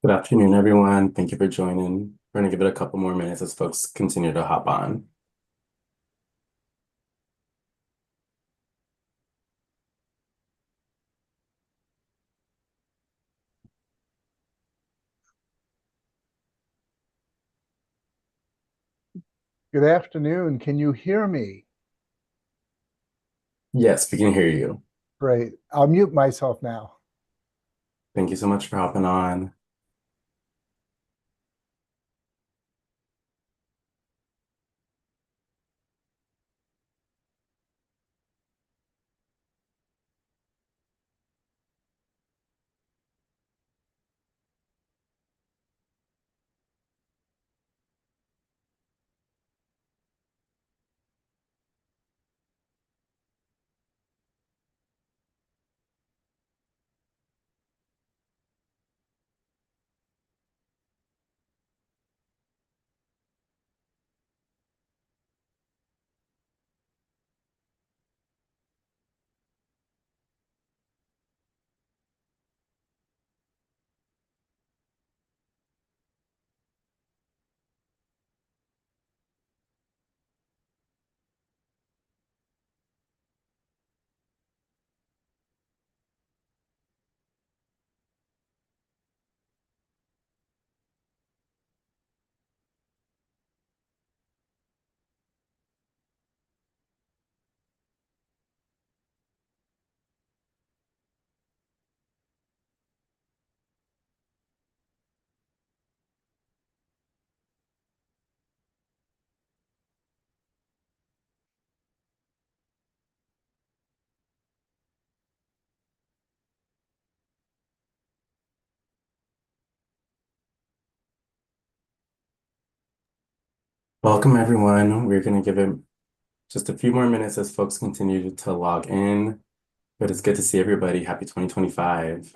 Good afternoon, everyone. Thank you for joining. We're going to give it a couple more minutes as folks continue to hop on. Good afternoon. Can you hear me? Yes, we can hear you. Great. I'll mute myself now. Thank you so much for hopping on. Welcome, everyone. We're going to give it just a few more minutes as folks continue to log in, but it's good to see everybody. Happy 2025.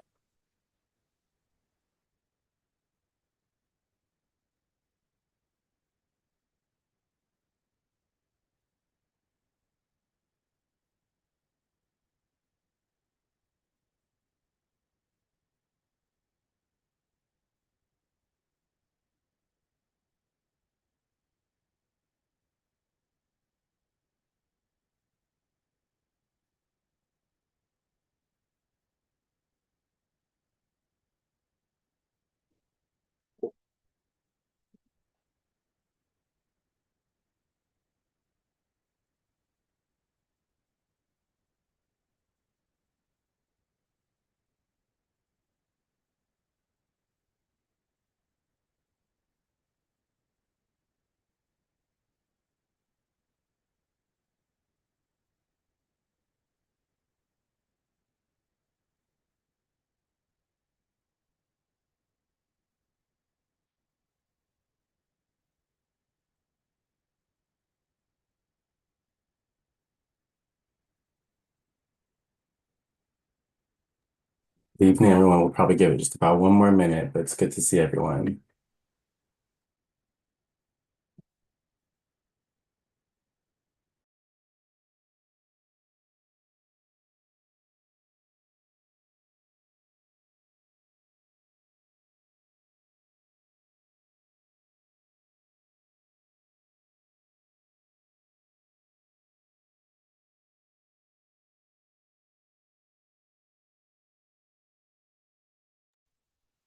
Good evening, everyone. We'll probably give it just about one more minute, but it's good to see everyone.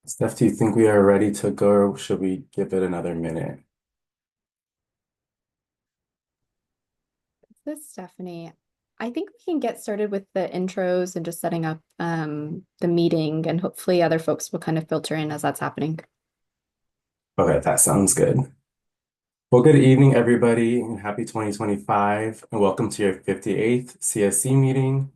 Steph, do you think we are ready to go, or should we give it another minute? This is Stephanie. I think we can get started with the intros and just setting up the meeting, and hopefully other folks will kind of filter in as that's happening. Okay, that sounds good. Well, good evening, everybody, and happy 2025, and welcome to your 58th CSC meeting.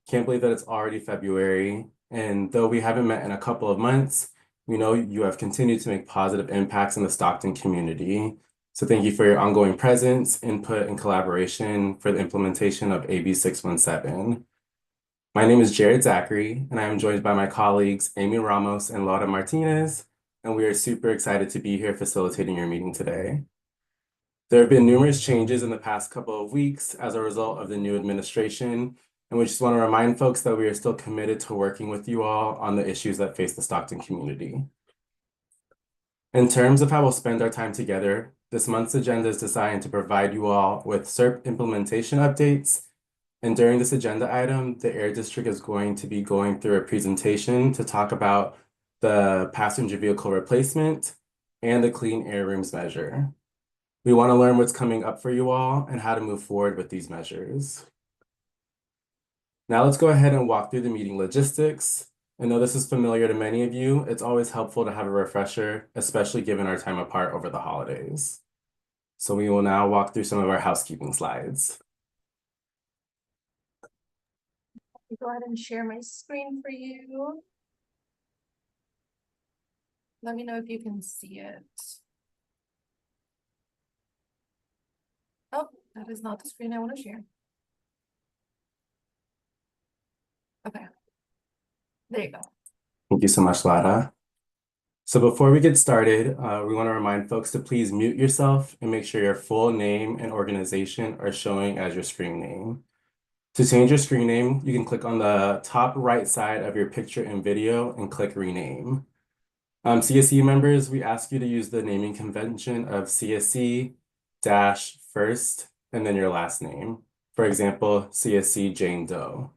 Can't believe that it's already February, and though we haven't met in a couple of months, we know you have continued to make positive impacts in the Stockton community. So thank you for your ongoing presence, input, and collaboration for the implementation of AB617. My name is Jared Zachary, and I am joined by my colleagues Amy Ramos and Laura Martinez, and we are super excited to be here facilitating your meeting today. There have been numerous changes in the past couple of weeks as a result of the new administration, and we just want to remind folks that we are still committed to working with you all on the issues that face the Stockton community. In terms of how we'll spend our time together, this month's agenda is designed to provide you all with SERP implementation updates. And during this agenda item, the Air District is going to be going through a presentation to talk about the passenger vehicle replacement and the clean air rooms measure. We want to learn what's coming up for you all and how to move forward with these measures. Now let's go ahead and walk through the meeting logistics. I know this is familiar to many of you. It's always helpful to have a refresher, especially given our time apart over the holidays. So we will now walk through some of our housekeeping slides. Go ahead and share my screen for you. Let me know if you can see it. Oh, that is not the screen I want to share. Okay. There you go. Thank you so much, Lara. So before we get started, we want to remind folks to please mute yourself and make sure your full name and organization are showing as your screen name. To change your screen name, you can click on the top right side of your picture and video and click rename. CSC members, we ask you to use the naming convention of CSC -first and then your last name. For example, CSC Jane Doe.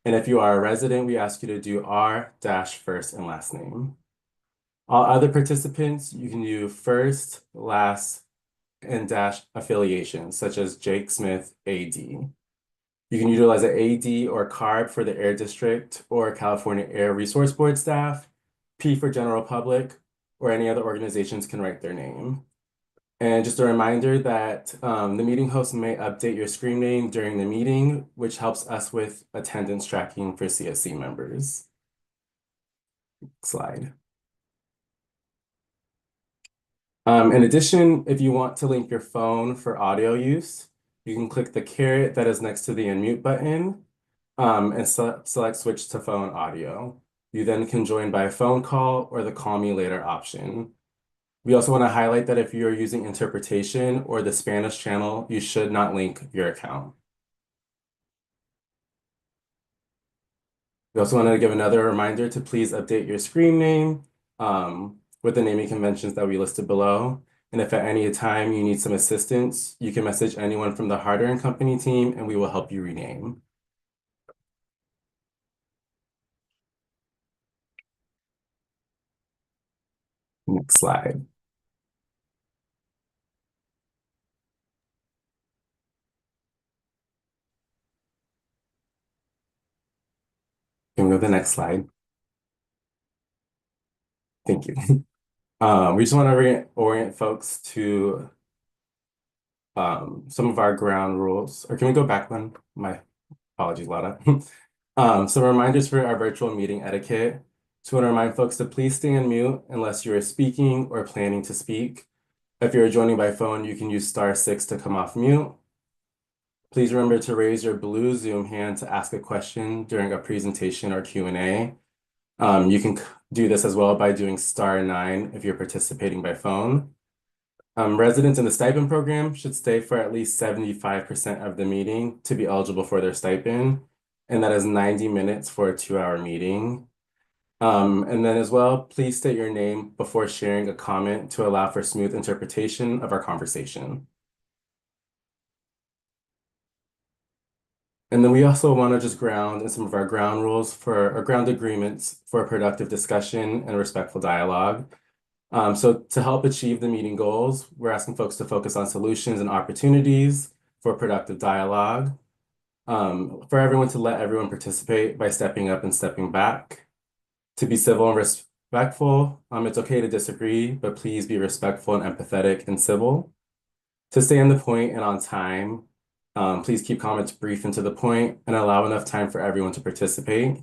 And if you are a resident, we ask you to do R-first and last name. All other participants, you can do first, last, and dash affiliations, such as Jake Smith, AD. You can utilize an AD or CARB for the Air District or California Air Resource Board staff, P for general public, or any other organizations can write their name. And just a reminder that the meeting host may update your screen name during the meeting, which helps us with attendance tracking for CSC members. Slide. In addition, if you want to link your phone for audio use, you can click the caret that is next to the unmute button and select switch to phone audio. You then can join by phone call or the call me later option. We also want to highlight that if you're using interpretation or the Spanish channel, you should not link your account. We also want to give another reminder to please update your screen name with the naming conventions that we listed below. And if at any time you need some assistance, you can message anyone from the Harder & Company team and we will help you rename. Next slide. Can we go to the next slide? Thank you. We just want to orient folks to some of our ground rules. Or can we go back one? My apologies, Lada. Some reminders for our virtual meeting etiquette. So I want to remind folks to please stay on mute unless you are speaking or planning to speak. If you're joining by phone, you can use *6 to come off mute. Please remember to raise your blue Zoom hand to ask a question during a presentation or Q&A. You can do this as well by doing *9 if you're participating by phone. Residents in the stipend program should stay for at least 75% of the meeting to be eligible for their stipend, and that is 90 minutes for a 2-hour meeting. And then as well, please state your name before sharing a comment to allow for smooth interpretation of our conversation. And then we also want to just ground in some of our ground rules or ground agreements for productive discussion and respectful dialogue. So to help achieve the meeting goals, we're asking folks to focus on solutions and opportunities for productive dialogue, for everyone to let everyone participate by stepping up and stepping back, to be civil and respectful. It's okay to disagree, but please be respectful and empathetic and civil. To stay on the point and on time, please keep comments brief and to the point and allow enough time for everyone to participate.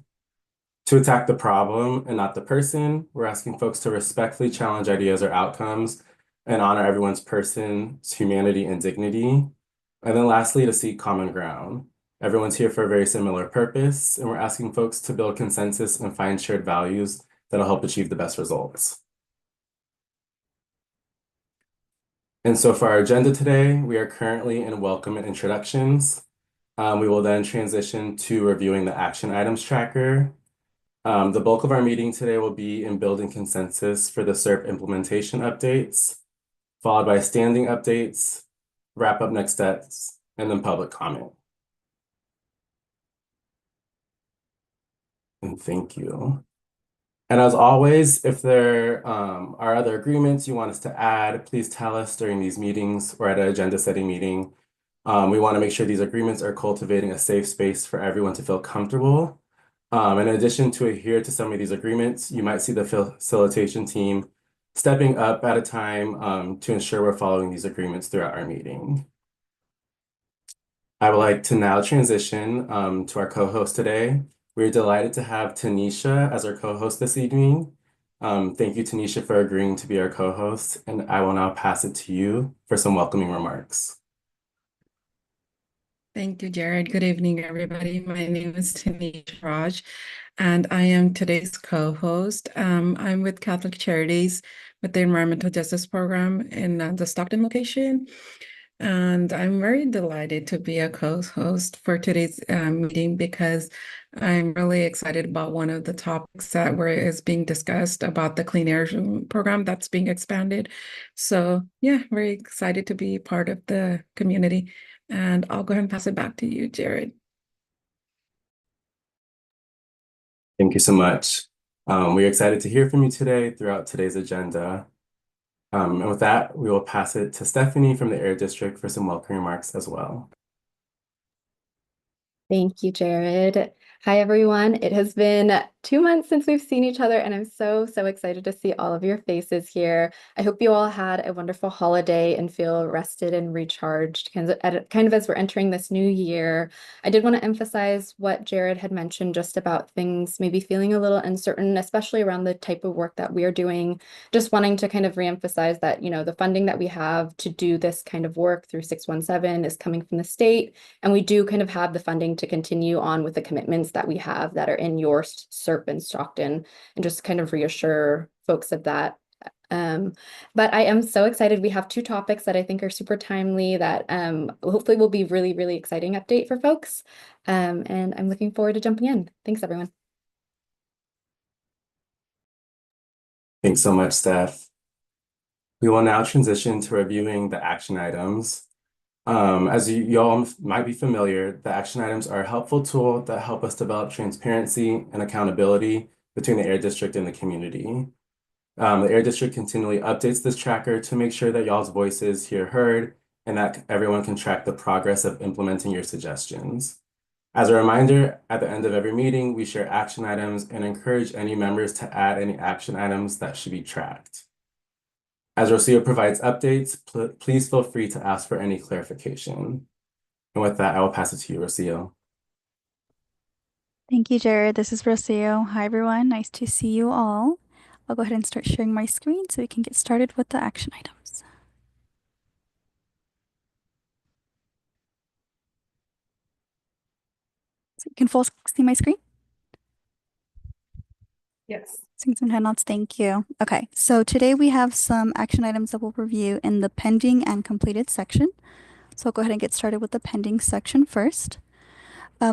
To attack the problem and not the person, we're asking folks to respectfully challenge ideas or outcomes and honor everyone's person's humanity and dignity. And then lastly, to seek common ground. Everyone's here for a very similar purpose, and we're asking folks to build consensus and find shared values that'll help achieve the best results. And so for our agenda today, we are currently in welcome and introductions. We will then transition to reviewing the action items tracker. The bulk of our meeting today will be in building consensus for the SERP implementation updates, followed by standing updates, wrap up next steps, and then public comment. And thank you. And as always, if there are other agreements you want us to add, please tell us during these meetings or at an agenda setting meeting. We want to make sure these agreements are cultivating a safe space for everyone to feel comfortable. In addition to adhere to some of these agreements, you might see the facilitation team stepping up at a time to ensure we're following these agreements throughout our meeting. I would like to now transition to our co-host today. We're delighted to have Tanisha as our co-host this evening. Thank you, Tanisha, for agreeing to be our co-host, and I will now pass it to you for some welcoming remarks. Thank you, Jared. Good evening, everybody. My name is Tanisha Raj, and I am today's co-host. I'm with Catholic Charities with the Environmental Justice Program in the Stockton location. And I'm very delighted to be a co-host for today's meeting because I'm really excited about one of the topics that is being discussed about the Clean Air program that's being expanded. So yeah, very excited to be part of the community. And I'll go ahead and pass it back to you, Jared. Thank you so much. We're excited to hear from you today throughout today's agenda. And with that, we will pass it to Stephanie from the Air District for some welcome remarks as well. Thank you, Jared. Hi, everyone. It has been 2 months since we've seen each other, and I'm so excited to see all of your faces here. I hope you all had a wonderful holiday and feel rested and recharged kind of as we're entering this new year. I did want to emphasize what Jared had mentioned just about things maybe feeling a little uncertain, especially around the type of work that we are doing. Just wanting to kind of reemphasize that, the funding that we have to do this kind of work through 617 is coming from the state, and we do kind of have the funding to continue on with the commitments that we have that are in your SERP in Stockton, and just kind of reassure folks of that. But I am so excited. We have 2 topics that I think are super timely that hopefully will be really exciting update for folks. And I'm looking forward to jumping in. Thanks, everyone. Thanks so much, Steph. We will now transition to reviewing the action items. As you all might be familiar, the action items are a helpful tool that help us develop transparency and accountability between the Air District and the community. The Air District continually updates this tracker to make sure that y'all's voices here heard and that everyone can track the progress of implementing your suggestions. As a reminder, at the end of every meeting, we share action items and encourage any members to add any action items that should be tracked. As Rocio provides updates, please feel free to ask for any clarification. And with that, I will pass it to you, Rocio. Thank you, Jared. This is Rocio. Hi, everyone. Nice to see you all. I'll go ahead and start sharing my screen so we can get started with the action items. So you can full see my screen? Yes. Seeing some head nods, thank you. Okay, so today we have some action items that we'll review in the pending and completed section. So I'll go ahead and get started with the pending section first.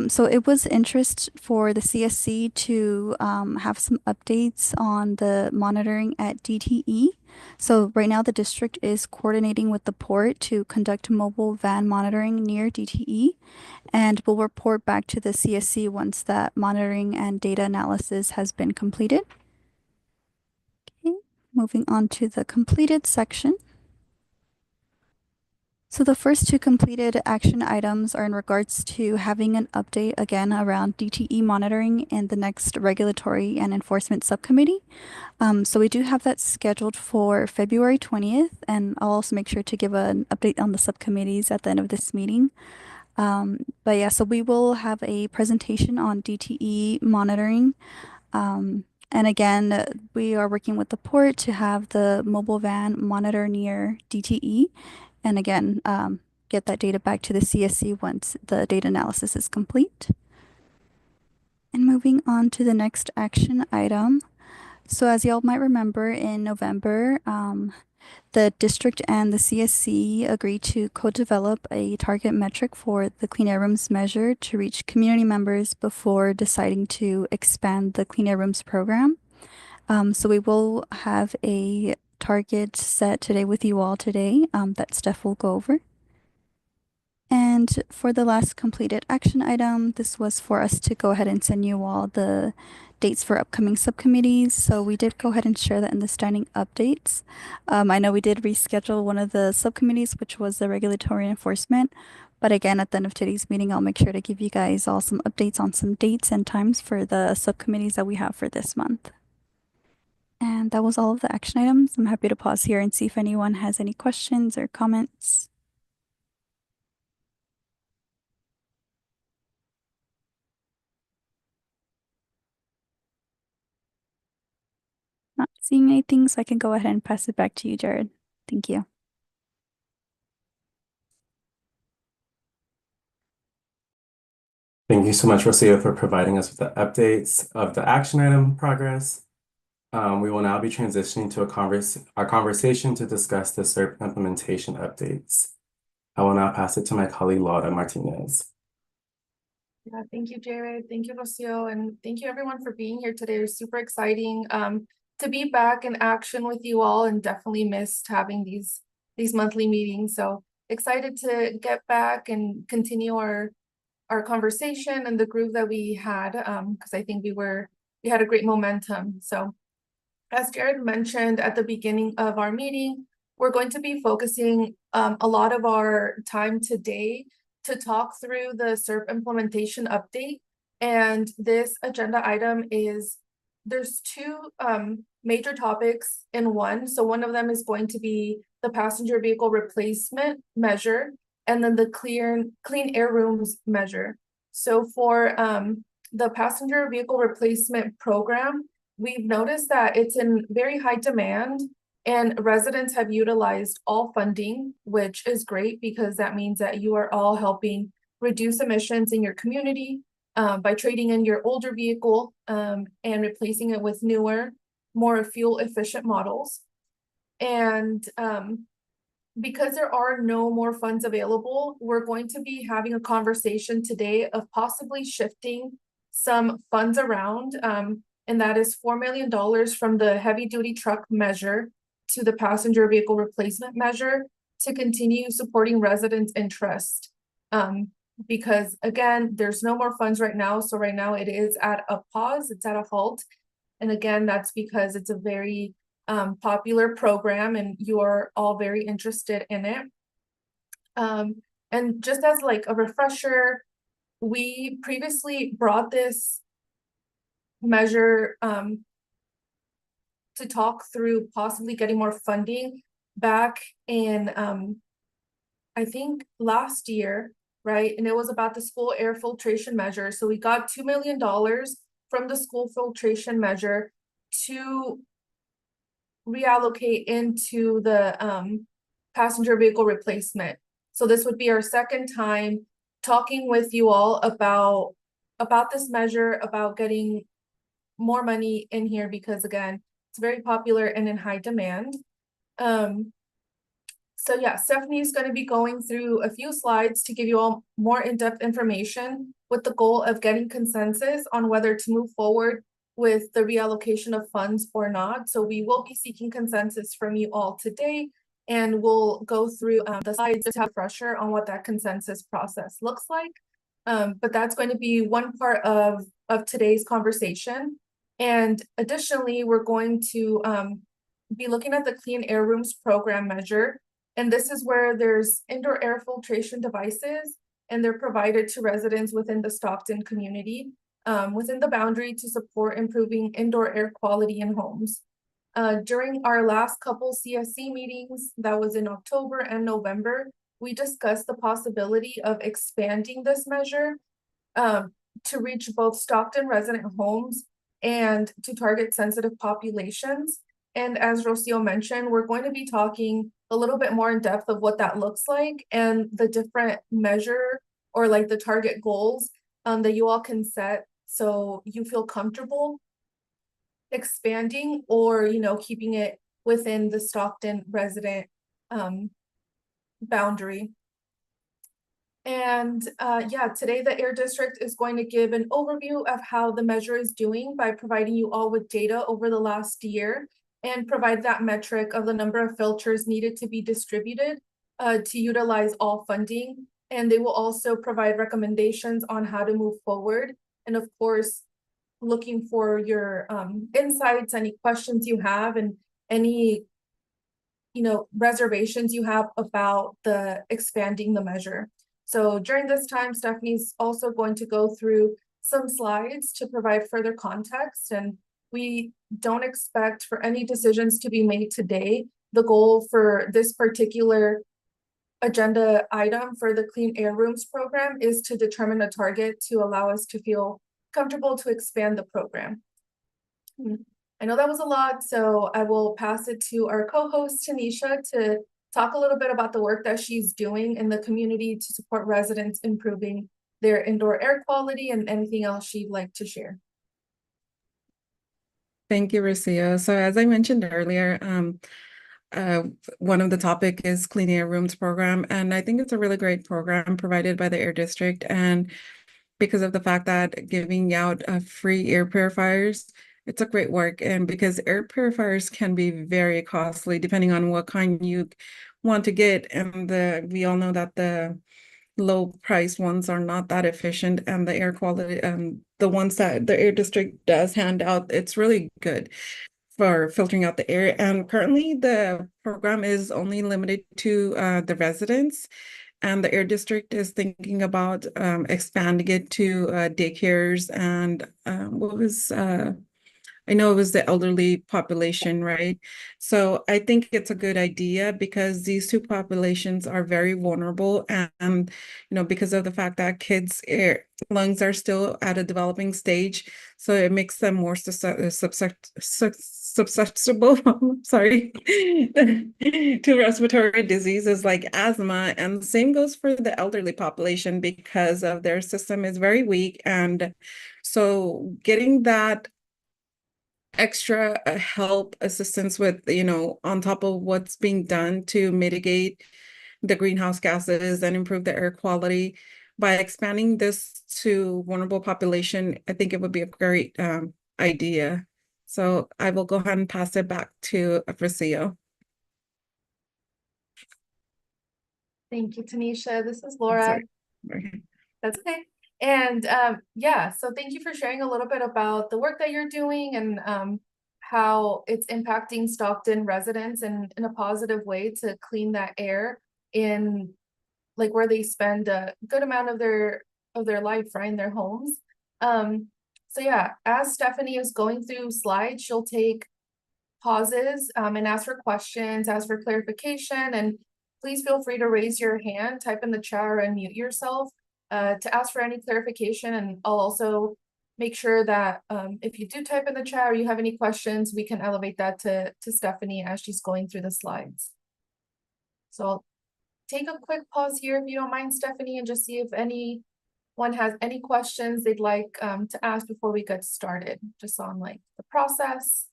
So it was interest for the CSC to have some updates on the monitoring at DTE. So right now the district is coordinating with the port to conduct mobile van monitoring near DTE, and will report back to the CSC once that monitoring and data analysis has been completed. Okay, moving on to the completed section. So the first 2 completed action items are in regards to having an update again around DTE monitoring in the next regulatory and enforcement subcommittee. So we do have that scheduled for February 20th, and I'll also make sure to give an update on the subcommittees at the end of this meeting. But yeah, so we will have a presentation on DTE monitoring. And again, we are working with the port to have the mobile van monitor near DTE. And again, get that data back to the CSC once the data analysis is complete. And moving on to the next action item. So as y'all might remember, in November, The district and the CSC agreed to co-develop a target metric for the Clean Air Rooms measure to reach community members before deciding to expand the Clean Air Rooms program. So we will have a target set today with you all today that Steph will go over. And for the last completed action item, this was for us to go ahead and send you all the dates for upcoming subcommittees. So we did go ahead and share that in the standing updates. I know we did reschedule one of the subcommittees, which was the regulatory enforcement. But again, at the end of today's meeting, I'll make sure to give you guys all some updates on some dates and times for the subcommittees that we have for this month. And that was all of the action items. I'm happy to pause here and see if anyone has any questions or comments. Not seeing anything, so I can go ahead and pass it back to you, Jared. Thank you. Thank you so much, Rocio, for providing us with the updates of the action item progress. We will now be transitioning to our conversation to discuss the SERP implementation updates. I will now pass it to my colleague, Laura Martinez. Yeah, thank you, Jared. Thank you, Rocio, and thank you everyone for being here today. It's super exciting to be back in action with you all, and definitely missed having these monthly meetings. So excited to get back and continue our conversation and the groove that we had, because I think we had a great momentum. So as Jared mentioned at the beginning of our meeting, we're going to be focusing a lot of our time today to talk through the SERP implementation update. And this agenda item there's two major topics in one. So one of them is going to be the passenger vehicle replacement measure, and then the clean air rooms measure. So for the passenger vehicle replacement program, we've noticed that it's in very high demand, and residents have utilized all funding, which is great because that means that you are all helping reduce emissions in your community by trading in your older vehicle and replacing it with newer, more fuel efficient models. And because there are no more funds available, we're going to be having a conversation today of possibly shifting some funds around, and that is $4 million from the heavy duty truck measure to the passenger vehicle replacement measure to continue supporting residents' interest. Because again, there's no more funds right now. So right now it is at a pause, it's at a halt. And again, that's because it's a very popular program and you are all very interested in it. And just as like a refresher, we previously brought this measure to talk through possibly getting more funding back in I think last year, right? And it was about the school air filtration measure. So we got $2 million from the school filtration measure to reallocate into the passenger vehicle replacement. So this would be our second time talking with you all about this measure, about getting more money in here, because again, it's very popular and in high demand. So yeah, Stephanie is going to be going through a few slides to give you all more in-depth information with the goal of getting consensus on whether to move forward with the reallocation of funds or not. So we will be seeking consensus from you all today, and we'll go through the slides to have a refresher on what that consensus process looks like. But that's going to be one part of today's conversation. And additionally, we're going to be looking at the Clean Air Rooms program measure. And this is where there's indoor air filtration devices, and they're provided to residents within the Stockton community, within the boundary to support improving indoor air quality in homes. During our last couple CSC meetings, that was in October and November, we discussed the possibility of expanding this measure to reach both Stockton resident homes and to target sensitive populations. And as Rocio mentioned, we're going to be talking a little bit more in depth of what that looks like and the different measure or like the target goals that you all can set so you feel comfortable expanding or, you know, keeping it within the Stockton resident boundary. And yeah, today the Air District is going to give an overview of how the measure is doing by providing you all with data over the last year and provide that metric of the number of filters needed to be distributed to utilize all funding. And they will also provide recommendations on how to move forward. And of course, looking for your insights, any questions you have, and any reservations you have about the expanding the measure. So during this time, Stephanie's also going to go through some slides to provide further context, and we don't expect for any decisions to be made today. The goal for this particular agenda item for the Clean Air Rooms program is to determine a target to allow us to feel comfortable to expand the program. I know that was a lot, so I will pass it to our co-host Tanisha to talk a little bit about the work that she's doing in the community to support residents improving their indoor air quality and anything else she'd like to share. Thank you, Rocio. So as I mentioned earlier, one of the topic is Clean Air Rooms program, and I think it's a really great program provided by the Air District, and because of the fact that giving out free air purifiers, it's a great work, and because air purifiers can be very costly depending on what kind you want to get, and we all know that the low price ones are not that efficient, and the air quality, the ones that the Air District does hand out, it's really good for filtering out the air. And currently the program is only limited to the residents, and the Air District is thinking about expanding it to daycares and I know it was the elderly population, right? So I think it's a good idea because these two populations are very vulnerable, and because of the fact that kids' lungs are still at a developing stage, so it makes them more susceptible, sorry, to respiratory diseases like asthma. And the same goes for the elderly population because of their system is very weak. And so getting that extra help assistance with, on top of what's being done to mitigate the greenhouse gases and improve the air quality by expanding this to vulnerable population, I think it would be a great idea. So I will go ahead and pass it back to Rocio. Thank you, Tanisha. This is Laura. Sorry. That's okay. And yeah, so thank you for sharing a little bit about the work that you're doing and how it's impacting Stockton residents in a positive way to clean that air in like where they spend a good amount of their life, right, in their homes. So yeah, as Stephanie is going through slides, she'll take pauses and ask for questions, ask for clarification, and please feel free to raise your hand, type in the chat, or unmute yourself to ask for any clarification. And I'll also make sure that if you do type in the chat or you have any questions, we can elevate that to Stephanie as she's going through the slides. So I'll take a quick pause here if you don't mind, Stephanie, and just see if anyone has any questions they'd like to ask before we get started, just on like the process.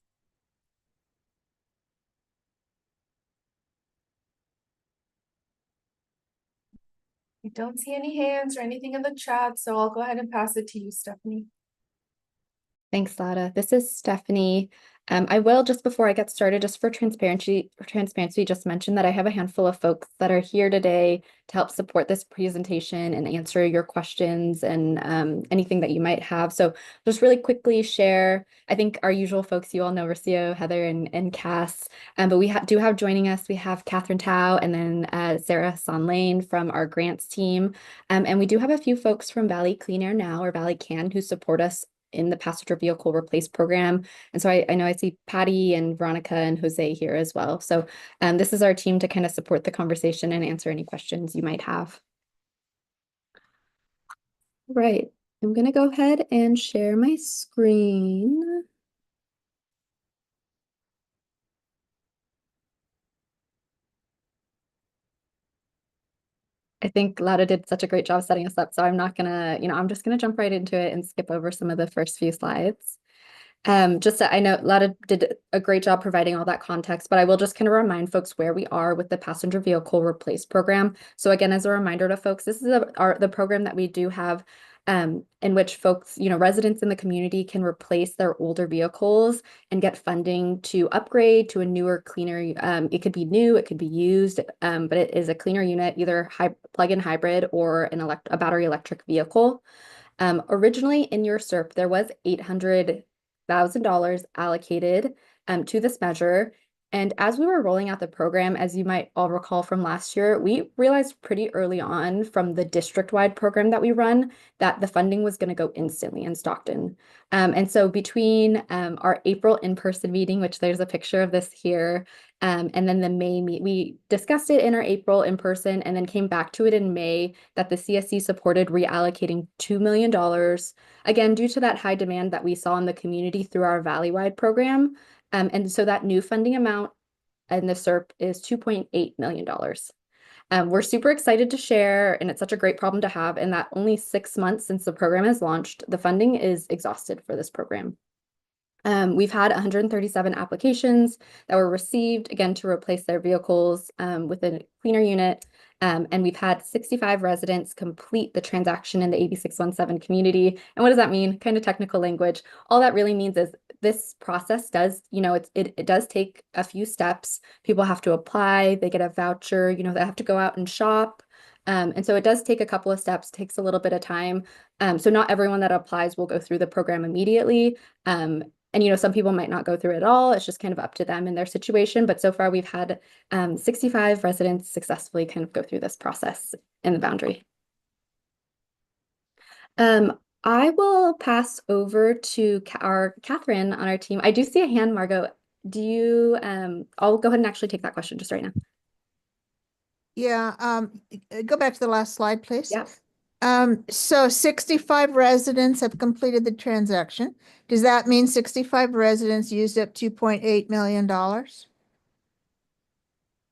I don't see any hands or anything in the chat, so I'll go ahead and pass it to you, Stephanie. Thanks, Lada. This is Stephanie. I will, just before I get started, just for transparency, just mention that I have a handful of folks that are here today to help support this presentation and answer your questions and anything that you might have. So just really quickly share, I think our usual folks, you all know Rocio, Heather, and Cass, but we do have joining us, we have Catherine Tao and then Sarah Sonlane from our grants team. And we do have a few folks from Valley Clean Air Now, or Valley Can, who support us in the passenger vehicle replace program. And so I know I see Patty and Veronica and Jose here as well. So this is our team to kind of support the conversation and answer any questions you might have. Right, I'm going to go ahead and share my screen. I think Laura did such a great job setting us up, so I'm not gonna, I'm just gonna jump right into it and skip over some of the first few slides. I know Lada did a great job providing all that context, but I will just kind of remind folks where we are with the passenger vehicle replace program. So again, as a reminder to folks, this is the program that we do have in which folks, residents in the community can replace their older vehicles and get funding to upgrade to a newer, cleaner, it could be new, it could be used, but it is a cleaner unit, either plug-in hybrid or a battery electric vehicle. Originally in your SERP, there was $800,000 allocated to this measure. And as we were rolling out the program, as you might all recall from last year, we realized pretty early on from the district-wide program that we run that the funding was going to go instantly in Stockton. And so between our April in-person meeting, which there's a picture of this here, and then the May meet, we discussed it in our April in person and then came back to it in May that the CSC supported reallocating $2 million, again, due to that high demand that we saw in the community through our Valley-wide program. And so that new funding amount in the SERP is $2.8 million. We're super excited to share, and it's such a great problem to have, in that only 6 months since the program has launched, the funding is exhausted for this program. We've had 137 applications that were received, again, to replace their vehicles with a cleaner unit. And we've had 65 residents complete the transaction in the AB617 community. And what does that mean? Kind of technical language. All that really means is this process does, it does take a few steps. People have to apply, they get a voucher, they have to go out and shop. And so it does take a couple of steps, takes a little bit of time. So not everyone that applies will go through the program immediately. And some people might not go through it at all. It's just kind of up to them and their situation. But so far, we've had 65 residents successfully kind of go through this process in the boundary. I will pass over to our Catherine on our team. I do see a hand, Margot. Do you, I'll go ahead and actually take that question just right now. Yeah, go back to the last slide, please. Yeah. So 65 residents have completed the transaction. Does that mean 65 residents used up $2.8 million?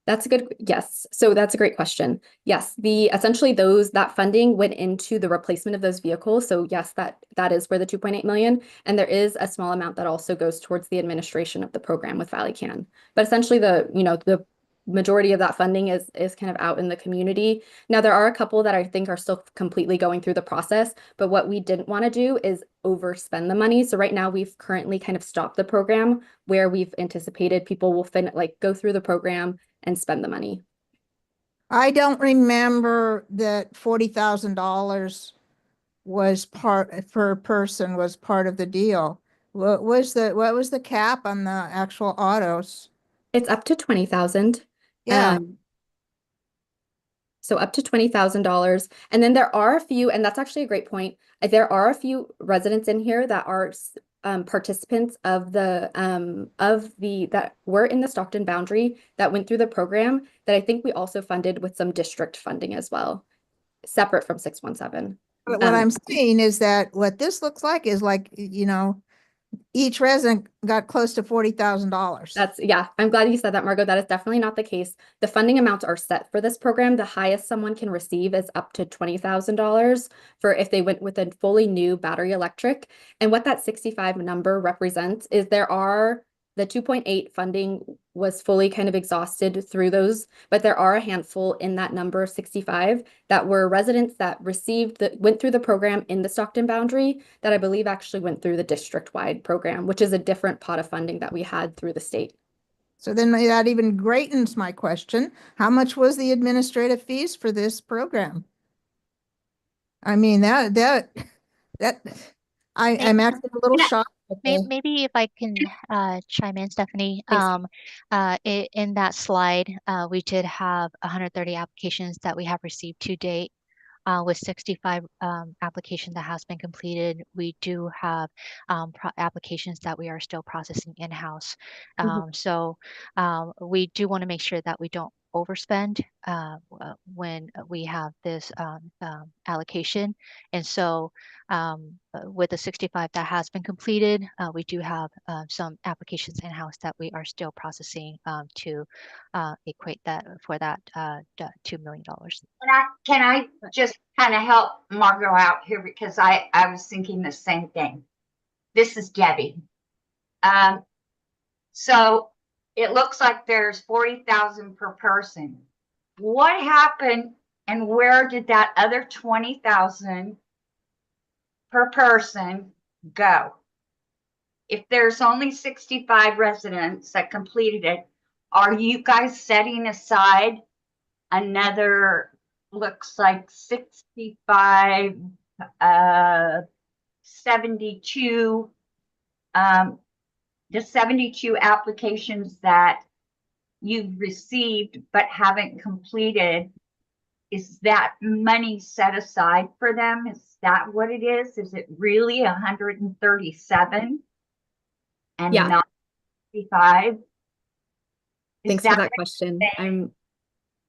That's a good, yes. So that's a great question. Yes, essentially that funding went into the replacement of those vehicles. So yes, that is where the 2.8 million, and there is a small amount that also goes towards the administration of the program with Valley Can. But essentially the majority of that funding is kind of out in the community. Now, there are a couple that I think are still completely going through the process, but what we didn't want to do is overspend the money. So right now we've currently kind of stopped the program where we've anticipated people will go through the program and spend the money. I don't remember that $40,000 was per person was part of the deal. What was the cap on the actual autos? It's up to 20,000. Yeah. So up to $20,000. And then there are a few, and that's actually a great point. There are a few residents in here that are participants of that were in the Stockton boundary that went through the program that I think we also funded with some district funding as well, separate from 617. But what I'm saying is that what this looks like is like, each resident got close to $40,000. Yeah, I'm glad you said that, Margot. That is definitely not the case. The funding amounts are set for this program. The highest someone can receive is up to $20,000 for if they went with a fully new battery electric. And what that 65 number represents is the 2.8 funding was fully kind of exhausted through those, but there are a handful in that number of 65 that were residents that went through the program in the Stockton boundary that I believe actually went through the district-wide program, which is a different pot of funding that we had through the state. So then that even greatens my question. How much was the administrative fees for this program? I mean, I'm actually a little shocked. Maybe if I can chime in, Stephanie. Thanks. In that slide, we did have 130 applications that we have received to date. With 65 applications that has been completed, we do have applications that we are still processing in-house. So we do want to make sure that we don't overspend when we have this allocation. And so with the 65 that has been completed, we do have some applications in-house that we are still processing to equate that for that $2 million. Can I just kind of help Margot out here, because I was thinking the same thing. This is Debbie. So it looks like there's 40,000 per person. What happened and where did that other 20,000 per person go? If there's only 65 residents that completed it, are you guys setting aside another, looks like 65, 72, the 72 applications that you've received but haven't completed? Is that money set aside for them? Is that what it is? Is it really 137 and Yeah. not 65? Thanks for that question.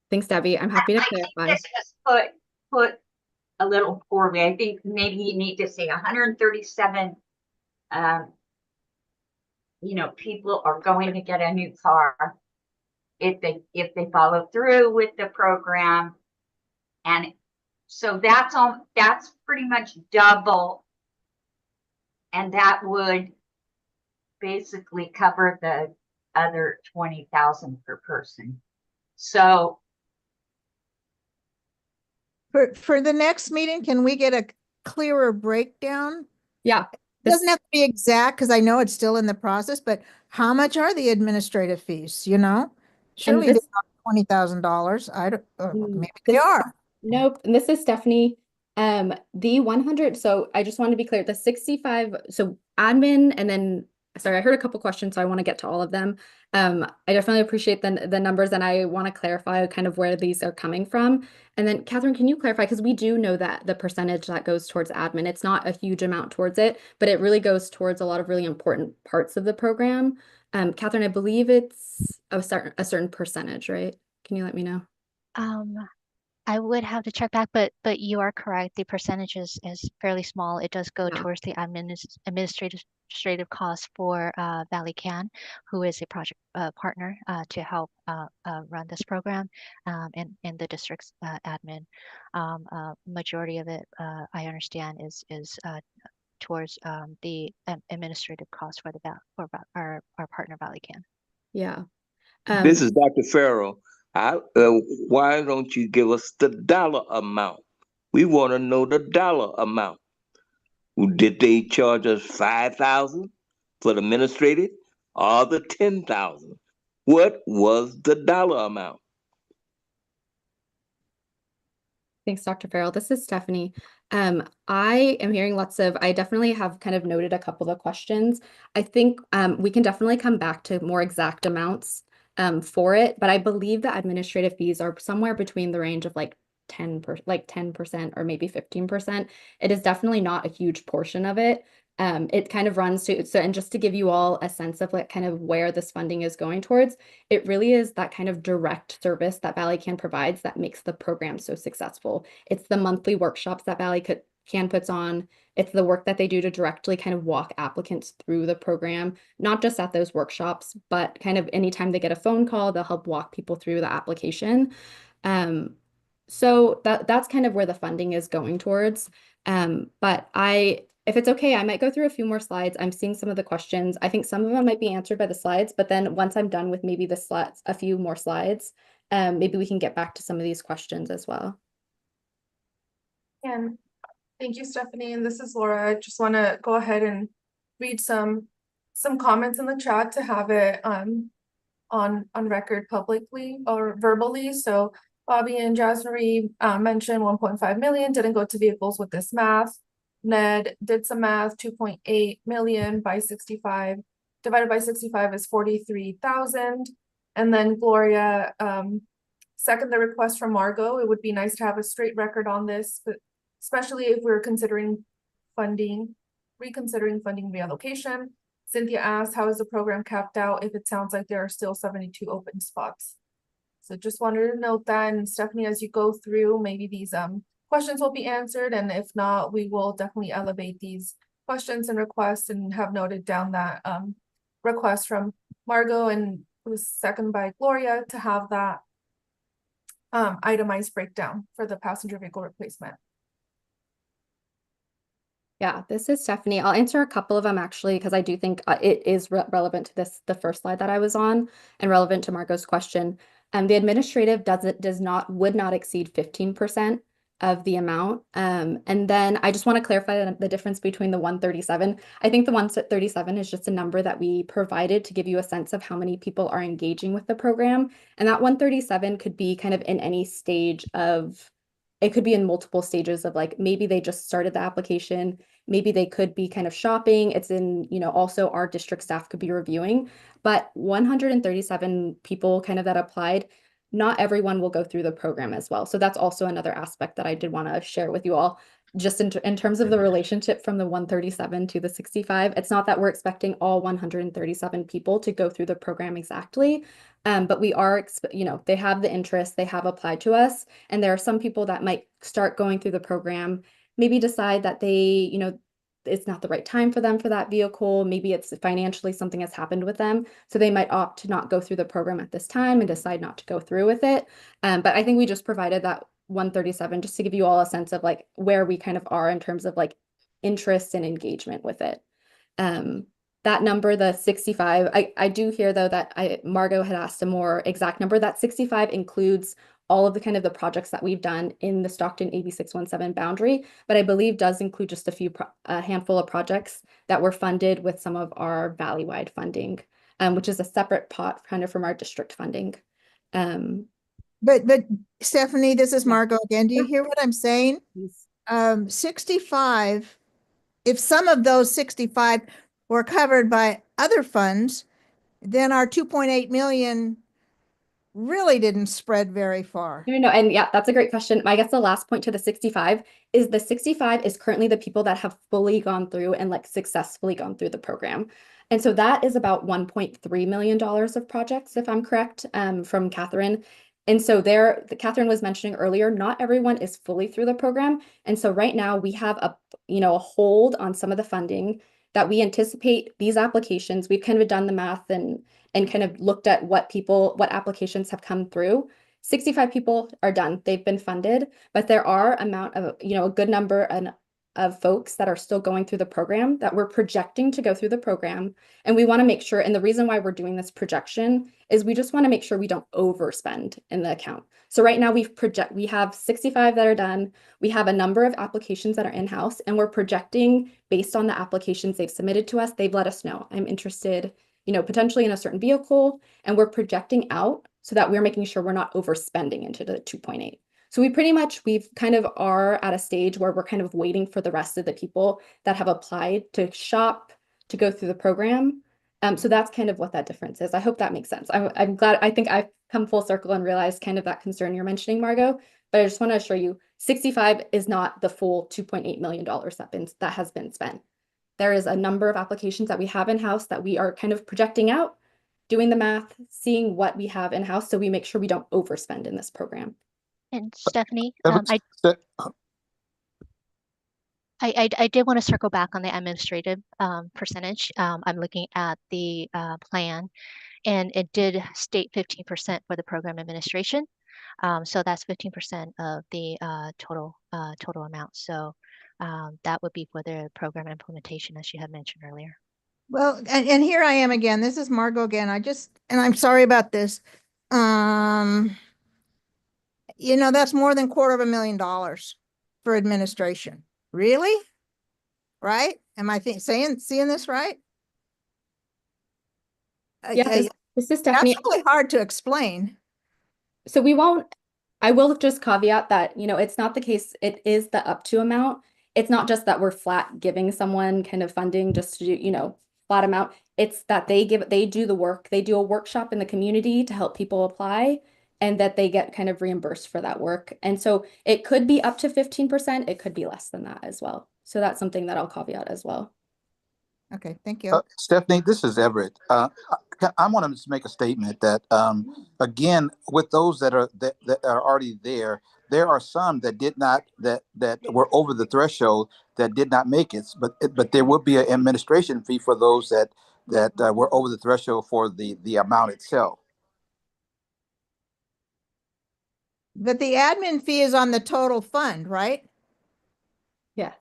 Thanks, Debbie. I'm happy to I think clarify. this was put a little poorly. I think maybe you need to say 137 people are going to get a new car if they follow through with the program. And so that's pretty much double, and that would basically cover the other 20,000 per person. So For the next meeting, can we get a clearer breakdown? Yeah. It doesn't have to be exact because I know it's still in the process, but how much are the administrative fees, you know? Surely they're not $20,000. I don't, maybe they are. Nope. And this is Stephanie. The 100, so I just want to be clear, the 65, so admin, and then, sorry, I heard a couple questions, so I want to get to all of them. I definitely appreciate the numbers, and I want to clarify kind of where these are coming from. And then Catherine, can you clarify, because we do know that the percentage that goes towards admin, it's not a huge amount towards it, but it really goes towards a lot of really important parts of the program. Catherine, I believe it's a certain percentage, right? Can you let me know? I would have to check back, but you are correct. The percentage is fairly small. It does go towards the administrative costs for Valley Can, who is a project partner to help run this program, and the district's admin. Majority of it, I understand, is towards the administrative costs for our partner Valley Can. Yeah. This is Dr. Farrell. Why don't you give us the dollar amount? We want to know the dollar amount. Did they charge us 5,000 for the administrative or the 10,000? What was the dollar amount? Thanks, Dr. Farrell. This is Stephanie. I am hearing I definitely have kind of noted a couple of questions. I think we can definitely come back to more exact amounts for it, but I believe the administrative fees are somewhere between the range of like 10% or maybe 15%. It is definitely not a huge portion of it. It kind of runs to, and just to give you all a sense of like kind of where this funding is going towards, it really is that kind of direct service that Valley Can provides that makes the program so successful. It's the monthly workshops that Valley Can puts on. It's the work that they do to directly kind of walk applicants through the program, not just at those workshops, but kind of anytime they get a phone call, they'll help walk people through the application. So that's kind of where the funding is going towards. But if it's okay, I might go through a few more slides. I'm seeing some of the questions. I think some of them might be answered by the slides, but then once I'm done with maybe the slides, a few more slides, maybe we can get back to some of these questions as well. And thank you, Stephanie. And this is Laura. I just want to go ahead and read some comments in the chat to have it on record publicly or verbally. So Bobby and Jasmine mentioned 1.5 million didn't go to vehicles with this math. Ned did some math, 2.8 million by 65 divided by 65 is 43,000. And then Gloria second the request from Margot. It would be nice to have a straight record on this, but especially if we're reconsidering funding reallocation. Cynthia asked, how is the program capped out if it sounds like there are still 72 open spots? So just wanted to note that. And Stephanie, as you go through, maybe these questions will be answered. And if not, we will definitely elevate these questions and requests and have noted down that request from Margot, and it was seconded by Gloria to have that itemized breakdown for the passenger vehicle replacement. Yeah, this is Stephanie. I'll answer a couple of them actually, because I do think it is relevant to the first slide that I was on and relevant to Margot's question. The administrative would not exceed 15% of the amount. And then I just want to clarify the difference between the 137. I think the 137 is just a number that we provided to give you a sense of how many people are engaging with the program. And that 137 could be kind of in any stage of, it could be in multiple stages of like, maybe they just started the application, maybe they could be kind of shopping. It's in, also our district staff could be reviewing, but 137 people kind of that applied, not everyone will go through the program as well. So that's also another aspect that I did want to share with you all. Just in terms of the relationship from the 137 to the 65, it's not that we're expecting all 137 people to go through the program exactly, but we are, they have the interest, they have applied to us, and there are some people that might start going through the program, maybe decide that they, it's not the right time for them for that vehicle. Maybe it's financially something has happened with them. So they might opt to not go through the program at this time and decide not to go through with it. But I think we just provided that 137 just to give you all a sense of like where we kind of are in terms of like interest and engagement with it. That number, the 65, I do hear though that Margot had asked a more exact number. That 65 includes all of the kind of the projects that we've done in the Stockton AB617 boundary, but I believe does include just a handful of projects that were funded with some of our valley-wide funding, which is a separate pot kind of from our district funding. But Stephanie, this is Margot again. Do you hear what I'm saying? Yes. 65, if some of those 65 were covered by other funds, then our 2.8 million really didn't spread very far. No, and yeah, that's a great question. I guess the last point to the 65 is currently the people that have fully gone through and like successfully gone through the program. And so that is about $1.3 million of projects, if I'm correct, from Catherine. And so Catherine was mentioning earlier, not everyone is fully through the program. And so right now we have a hold on some of the funding that we anticipate these applications. We've kind of done the math and kind of looked at what applications have come through. 65 people are done. They've been funded, but there are a good number of folks that are still going through the program that we're projecting to go through the program. And we want to make sure, and the reason why we're doing this projection is we just want to make sure we don't overspend in the account. So right now we have 65 that are done. We have a number of applications that are in-house, and we're projecting based on the applications they've submitted to us. They've let us know, I'm interested, potentially in a certain vehicle, and we're projecting out so that we're making sure we're not overspending into the 2.8. So we've kind of are at a stage where we're kind of waiting for the rest of the people that have applied to shop, to go through the program. So that's kind of what that difference is. I hope that makes sense. I'm glad, I think I've come full circle and realized kind of that concern you're mentioning, Margot, but I just want to assure you, 65 is not the full $2.8 million that has been spent. There is a number of applications that we have in-house that we are kind of projecting out, doing the math, seeing what we have in-house, so we make sure we don't overspend in this program. And Stephanie, That- I did want to circle back on the administrative percentage. I'm looking at the plan, and it did state 15% for the program administration. So that's 15% of the total amount. So that would be for the program implementation, as you had mentioned earlier. Well, and here I am again. This is Margot again. And I'm sorry about this. That's more than $250,000 for administration. Really? Right? Am I seeing this right? Yeah, this is Stephanie. That's really hard to explain. So I will just caveat that, it's not the case. It is the up to amount. It's not just that we're flat giving someone kind of funding just to do, flat amount. It's that they do the work. They do a workshop in the community to help people apply, and that they get kind of reimbursed for that work. And so it could be up to 15%. It could be less than that as well. So that's something that I'll caveat as well. Okay, thank you. Stephanie, this is Everett. I want to just make a statement that, again, with those that are already there, there are some that did not that were over the threshold that did not make it. But there will be an administration fee for those that were over the threshold for the amount itself. But the admin fee is on the total fund, right? Yeah.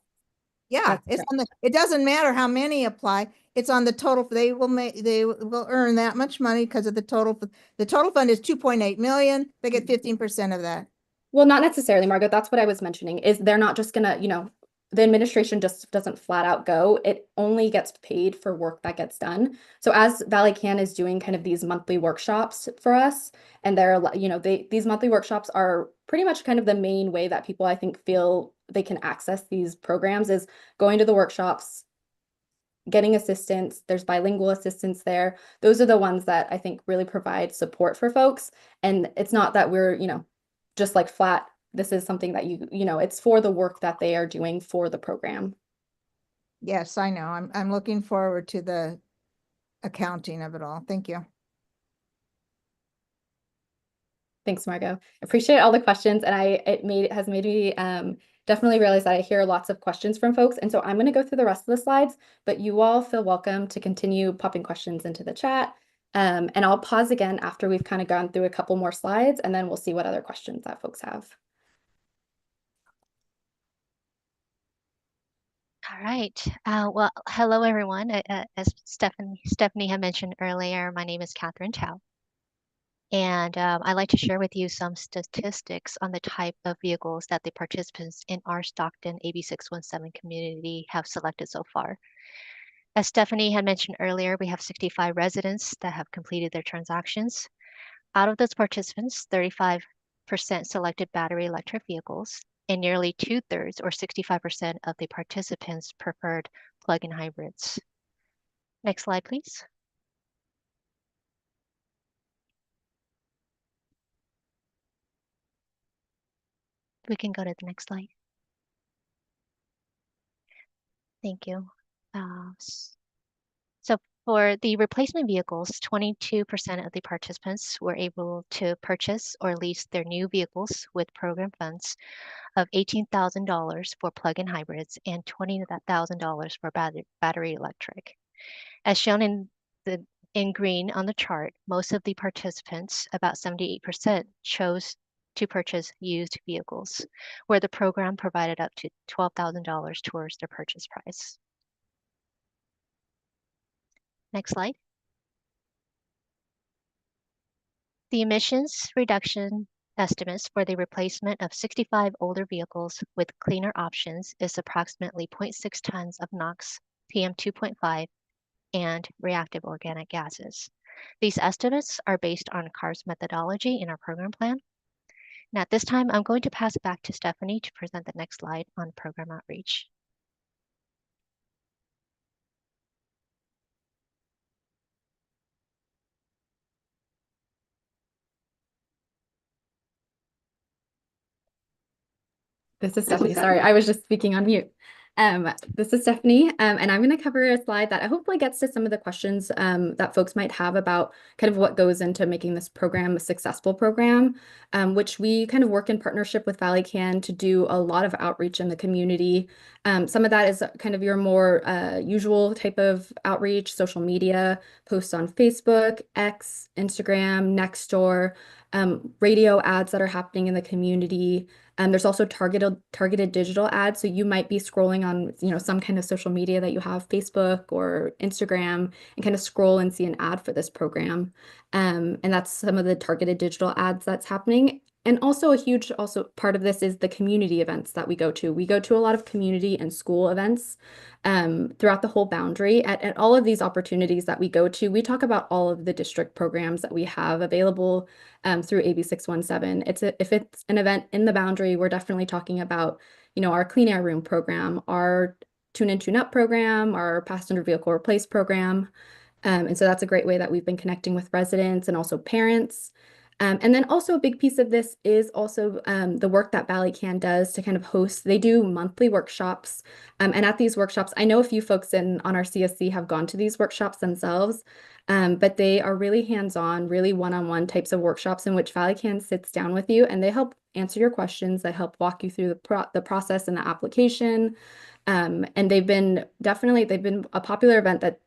Yeah, That's it's correct. on the, it doesn't matter how many apply. It's on the total. They will earn that much money because of the total. The total fund is 2.8 million. They get 15% of that. Well, not necessarily, Margot. That's what I was mentioning, is they're not just gonna, the administration just doesn't flat out go. It only gets paid for work that gets done. So as Valley Can is doing kind of these monthly workshops for us, and these monthly workshops are pretty much kind of the main way that people, I think, feel they can access these programs is going to the workshops, getting assistance. There's bilingual assistance there. Those are the ones that I think really provide support for folks. And it's not that we're, just like flat, this is something that it's for the work that they are doing for the program. Yes, I know. I'm looking forward to the accounting of it all. Thank you. Thanks, Margot. Appreciate all the questions, and it has made me definitely realize that I hear lots of questions from folks, and so I'm going to go through the rest of the slides, but you all feel welcome to continue popping questions into the chat, and I'll pause again after we've kind of gone through a couple more slides, and then we'll see what other questions that folks have. All right. Well, hello, everyone. As Stephanie had mentioned earlier, my name is Catherine Chow. And I'd like to share with you some statistics on the type of vehicles that the participants in our Stockton AB617 community have selected so far. As Stephanie had mentioned earlier, we have 65 residents that have completed their transactions. Out of those participants, 35% selected battery electric vehicles, and nearly 2/3 or 65% of the participants preferred plug-in hybrids. Next slide, please. We can go to the next slide. Thank you. So for the replacement vehicles, 22% of the participants were able to purchase or lease their new vehicles with program funds of $18,000 for plug-in hybrids and $20,000 for battery electric. As shown in green on the chart, most of the participants, about 78%, chose to purchase used vehicles, where the program provided up to $12,000 towards their purchase price. Next slide. The emissions reduction estimates for the replacement of 65 older vehicles with cleaner options is approximately 0.6 tons of NOx, PM2.5, and reactive organic gases. These estimates are based on CARS methodology in our program plan. And at this time, I'm going to pass it back to Stephanie to present the next slide on program outreach. This is Stephanie. Sorry, I was just speaking on mute. This is Stephanie, and I'm going to cover a slide that hopefully gets to some of the questions that folks might have about kind of what goes into making this program a successful program, which we kind of work in partnership with Valley Can to do a lot of outreach in the community. Some of that is kind of your more usual type of outreach, social media, posts on Facebook, X, Instagram, Nextdoor, radio ads that are happening in the community. There's also targeted digital ads. So you might be scrolling on, some kind of social media that you have, Facebook or Instagram, and kind of scroll and see an ad for this program. And that's some of the targeted digital ads that's happening. And also a huge part of this is the community events that we go to. We go to a lot of community and school events throughout the whole boundary. At all of these opportunities that we go to, we talk about all of the district programs that we have available through AB617. If it's an event in the boundary, we're definitely talking about, our clean air room program, our tune in, tune up program, our passenger vehicle replace program. And so that's a great way that we've been connecting with residents and also parents. And then also a big piece of this is also the work that Valley Can does to kind of host. They do monthly workshops. And at these workshops, I know a few folks on our CSC have gone to these workshops themselves, but they are really hands-on, really one-on-one types of workshops in which Valley Can sits down with you and they help answer your questions. They help walk you through the process and the application. And they've been a popular event that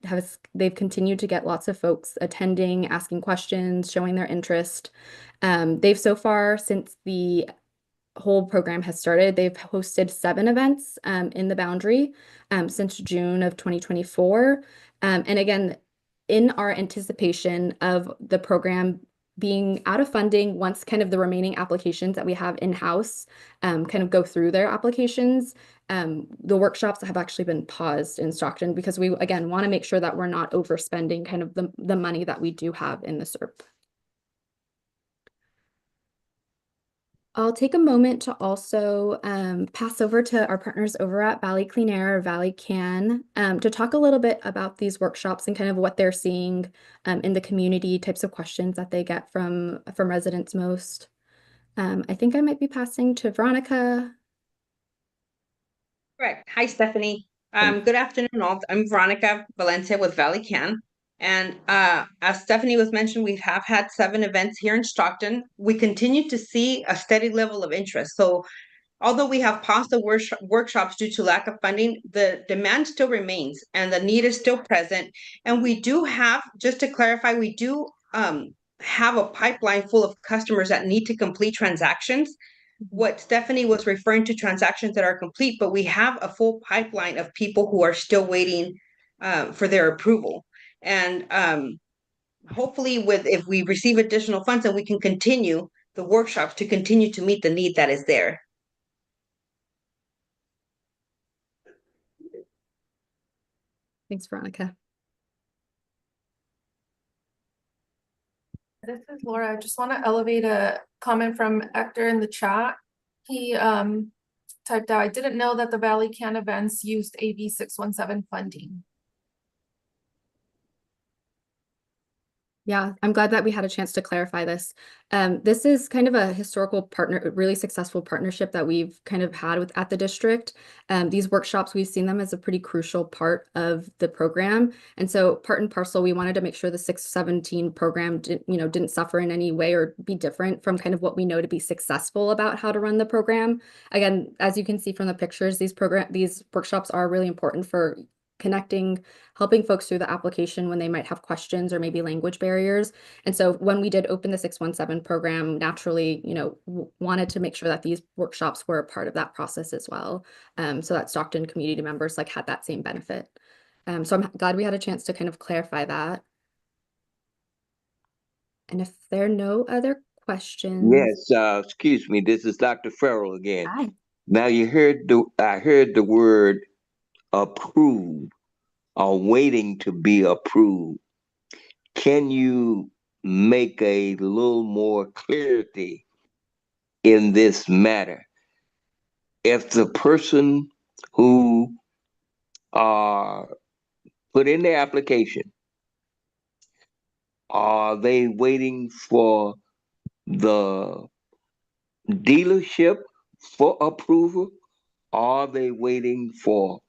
they've continued to get lots of folks attending, asking questions, showing their interest. They've so far, since the whole program has started. They've hosted 7 events in the Boundary since June of 2024. And again, in our anticipation of the program being out of funding once kind of the remaining applications that we have in-house kind of go through their applications, the workshops have actually been paused in Stockton because we, again, want to make sure that we're not overspending kind of the money that we do have in the SERP. I'll take a moment to also pass over to our partners over at Valley Clean Air, or Valley Can, to talk a little bit about these workshops and kind of what they're seeing in the community, types of questions that they get from residents most. I think I might be passing to Veronica. Correct. Hi, Stephanie. Good afternoon, all. I'm Veronica Valencia with Valley Can. And as Stephanie was mentioned, we have had 7 events here in Stockton. We continue to see a steady level of interest. So although we have paused the workshops due to lack of funding, the demand still remains and the need is still present. And we do have, just to clarify, we do have a pipeline full of customers that need to complete transactions. What Stephanie was referring to, transactions that are complete, but we have a full pipeline of people who are still waiting for their approval. And hopefully if we receive additional funds, then we can continue the workshops to continue to meet the need that is there. Thanks, Veronica. This is Laura. I just want to elevate a comment from Hector in the chat. He typed out, I didn't know that the Valley Can events used AB617 funding. Yeah, I'm glad that we had a chance to clarify this. This is kind of a historical really successful partnership that we've kind of had at the district. These workshops, we've seen them as a pretty crucial part of the program. And so part and parcel, we wanted to make sure the 617 program didn't suffer in any way or be different from kind of what we know to be successful about how to run the program. Again, as you can see from the pictures, these workshops are really important for helping folks through the application when they might have questions or maybe language barriers. And so when we did open the 617 program, naturally, wanted to make sure that these workshops were a part of that process as well. So that Stockton community members had that same benefit. So I'm glad we had a chance to kind of clarify that. And if there are no other questions. Yes, excuse me, this is Dr. Farrell again. Hi. Now I heard the word approved or waiting to be approved. Can you make a little more clarity in this matter? If the person who put in their application, are they waiting for the dealership for approval? Are they waiting for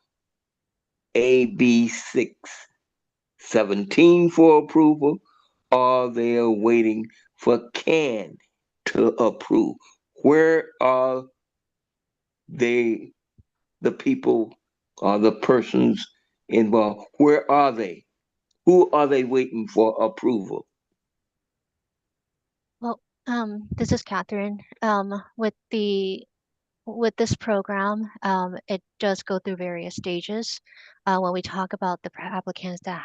AB617 for approval? Or they are waiting for CAN to approve? Where are the people or the persons involved? Where are they? Who are they waiting for approval? Well, this is Catherine. With this program, it does go through various stages. When we talk about the applicants that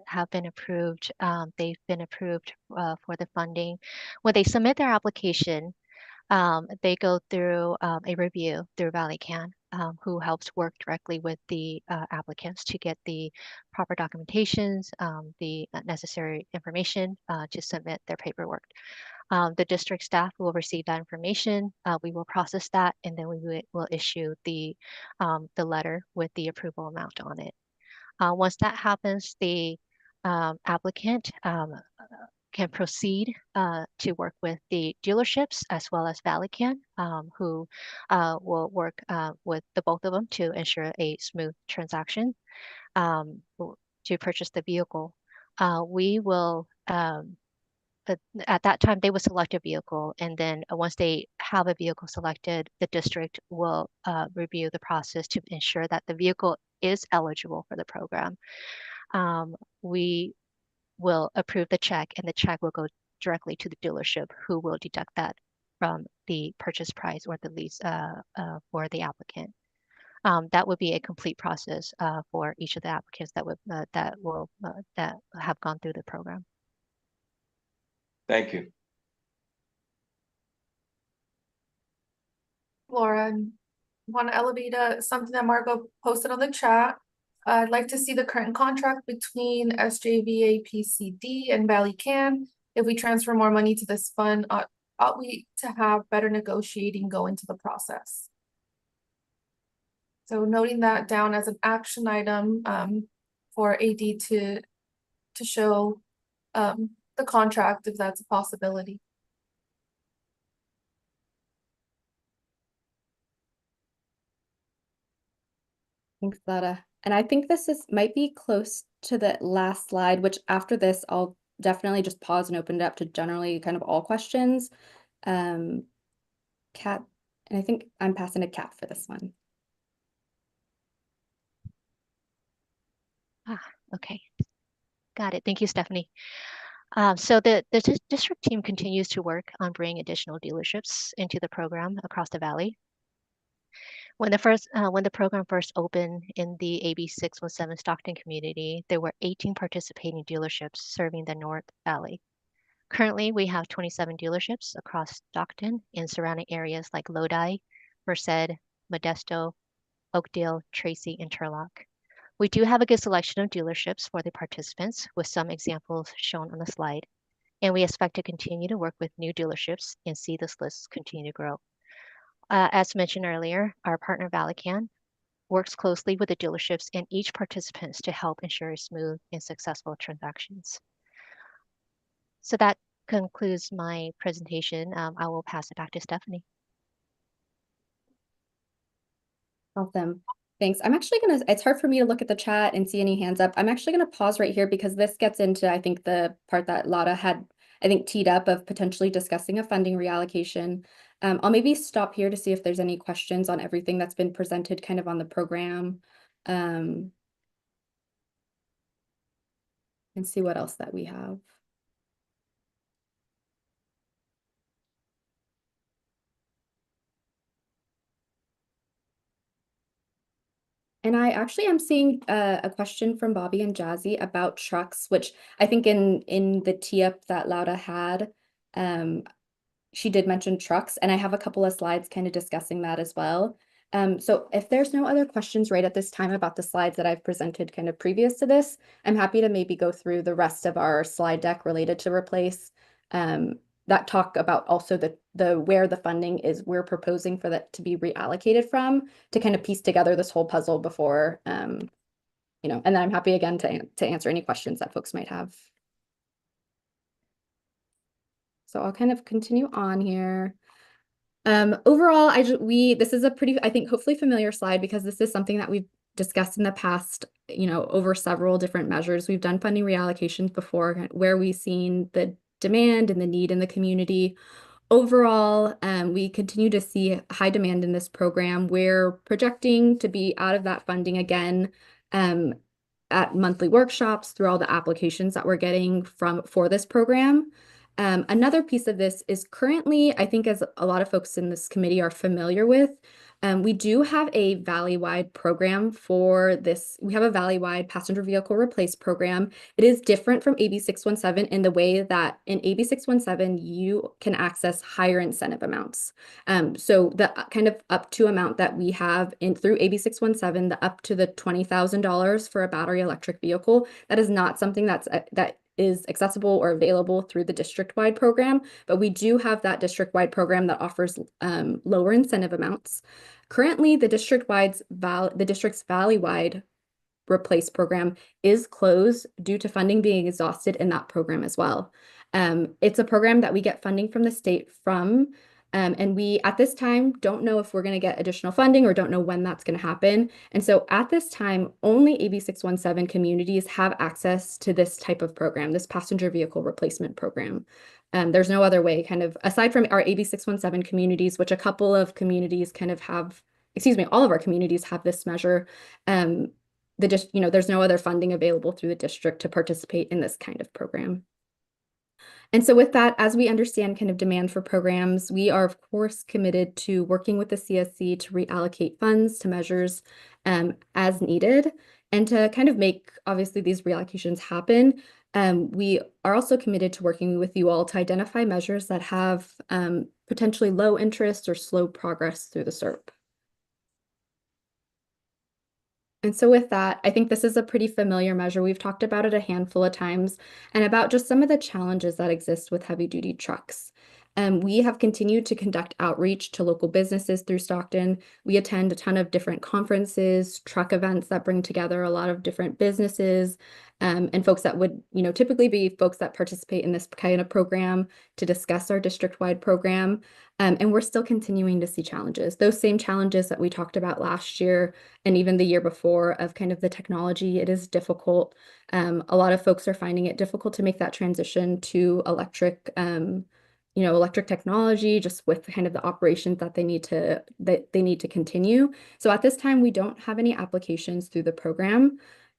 have been approved, they've been approved for the funding. When they submit their application, they go through a review through Valley Can, who helps work directly with the applicants to get the proper documentations, the necessary information to submit their paperwork. The district staff will receive that information. We will process that, and then we will issue the letter with the approval amount on it. Once that happens, the applicant can proceed to work with the dealerships as well as Valley Can, who will work with the both of them to ensure a smooth transaction to purchase the vehicle. We will at that time, they will select a vehicle, and then once they have a vehicle selected, the district will review the process to ensure that the vehicle is eligible for the program. We will approve the check, and the check will go directly to the dealership, who will deduct that from the purchase price or the lease for the applicant. That would be a complete process for each of the applicants that have gone through the program. Thank you. Laura, and want to elevate something that Margot posted on the chat. I'd like to see the current contract between SJVA PCD and Valley Can. If we transfer more money to this fund, ought we to have better negotiating go into the process? So noting that down as an action item for AD to show the contract if that's a possibility. Thanks, Lada. And I think this might be close to the last slide, which after this, I'll definitely just pause and open it up to generally kind of all questions. Kat, and I think I'm passing to Kat for this one. Okay. Got it. Thank you, Stephanie. So the district team continues to work on bringing additional dealerships into the program across the valley. When the program first opened in the AB617 Stockton community, there were 18 participating dealerships serving the North Valley. Currently, we have 27 dealerships across Stockton and surrounding areas like Lodi, Merced, Modesto, Oakdale, Tracy, and Turlock. We do have a good selection of dealerships for the participants, with some examples shown on the slide, and we expect to continue to work with new dealerships and see this list continue to grow. As mentioned earlier, our partner Valican works closely with the dealerships and each participant to help ensure smooth and successful transactions. So that concludes my presentation. I will pass it back to Stephanie. Awesome. Thanks. I'm actually going to, it's hard for me to look at the chat and see any hands up. I'm actually going to pause right here because this gets into, I think, the part that Lada had, I think, teed up of potentially discussing a funding reallocation. I'll maybe stop here to see if there's any questions on everything that's been presented kind of on the program. And see what else that we have. And I actually am seeing a question from Bobby and Jazzy about trucks, which I think in the tee-up that Lauda had, she did mention trucks, and I have a couple of slides kind of discussing that as well. So if there's no other questions right at this time about the slides that I've presented kind of previous to this, I'm happy to maybe go through the rest of our slide deck related to replace. That talk about also the where the funding is we're proposing for that to be reallocated from to kind of piece together this whole puzzle before, and then I'm happy again to answer any questions that folks might have. So I'll kind of continue on here. Overall, this is a pretty, I think, hopefully familiar slide because this is something that we've discussed in the past, over several different measures. We've done funding reallocations before where we've seen the demand and the need in the community. Overall, we continue to see high demand in this program. We're projecting to be out of that funding again at monthly workshops through all the applications that we're getting for this program. Another piece of this is currently, I think as a lot of folks in this committee are familiar with, we do have a valley-wide program for this. We have a valley-wide passenger vehicle replace program. It is different from AB617 in the way that in AB617, you can access higher incentive amounts. So the kind of up to amount that we have through AB617, the up to the $20,000 for a battery electric vehicle, that is not something that is accessible or available through the district-wide program, but we do have that district-wide program that offers lower incentive amounts. Currently, the district's valley-wide replace program is closed due to funding being exhausted in that program as well. It's a program that we get funding from the state from, and we, at this time, don't know if we're going to get additional funding or don't know when that's going to happen. And so at this time, only AB617 communities have access to this type of program, this passenger vehicle replacement program. There's no other way, kind of, aside from our AB617 communities, which a couple of communities kind of have, all of our communities have this measure. There's no other funding available through the district to participate in this kind of program. And so with that, as we understand kind of demand for programs, we are of course committed to working with the CSC to reallocate funds to measures as needed and to kind of make obviously these reallocations happen. We are also committed to working with you all to identify measures that have potentially low interest or slow progress through the SERP. And so with that, I think this is a pretty familiar measure. We've talked about it a handful of times and about just some of the challenges that exist with heavy duty trucks. We have continued to conduct outreach to local businesses through Stockton. We attend a ton of different conferences, truck events that bring together a lot of different businesses and folks that would, typically be folks that participate in this kind of program to discuss our district-wide program. And we're still continuing to see challenges. Those same challenges that we talked about last year and even the year before of kind of the technology, it is difficult. A lot of folks are finding it difficult to make that transition to electric technology, just with kind of the operations that they need to continue. So at this time, we don't have any applications through the program.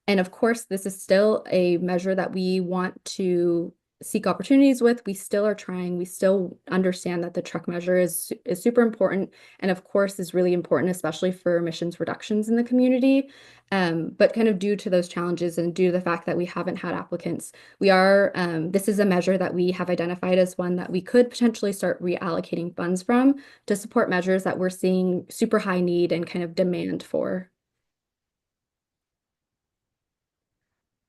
And of course, this is still a measure that we want to seek opportunities with. We still are trying. We still understand that the truck measure is super important, and of course is really important, especially for emissions reductions in the community. But kind of due to those challenges and due to the fact that we haven't had applicants, this is a measure that we have identified as one that we could potentially start reallocating funds from to support measures that we're seeing super high need and kind of demand for.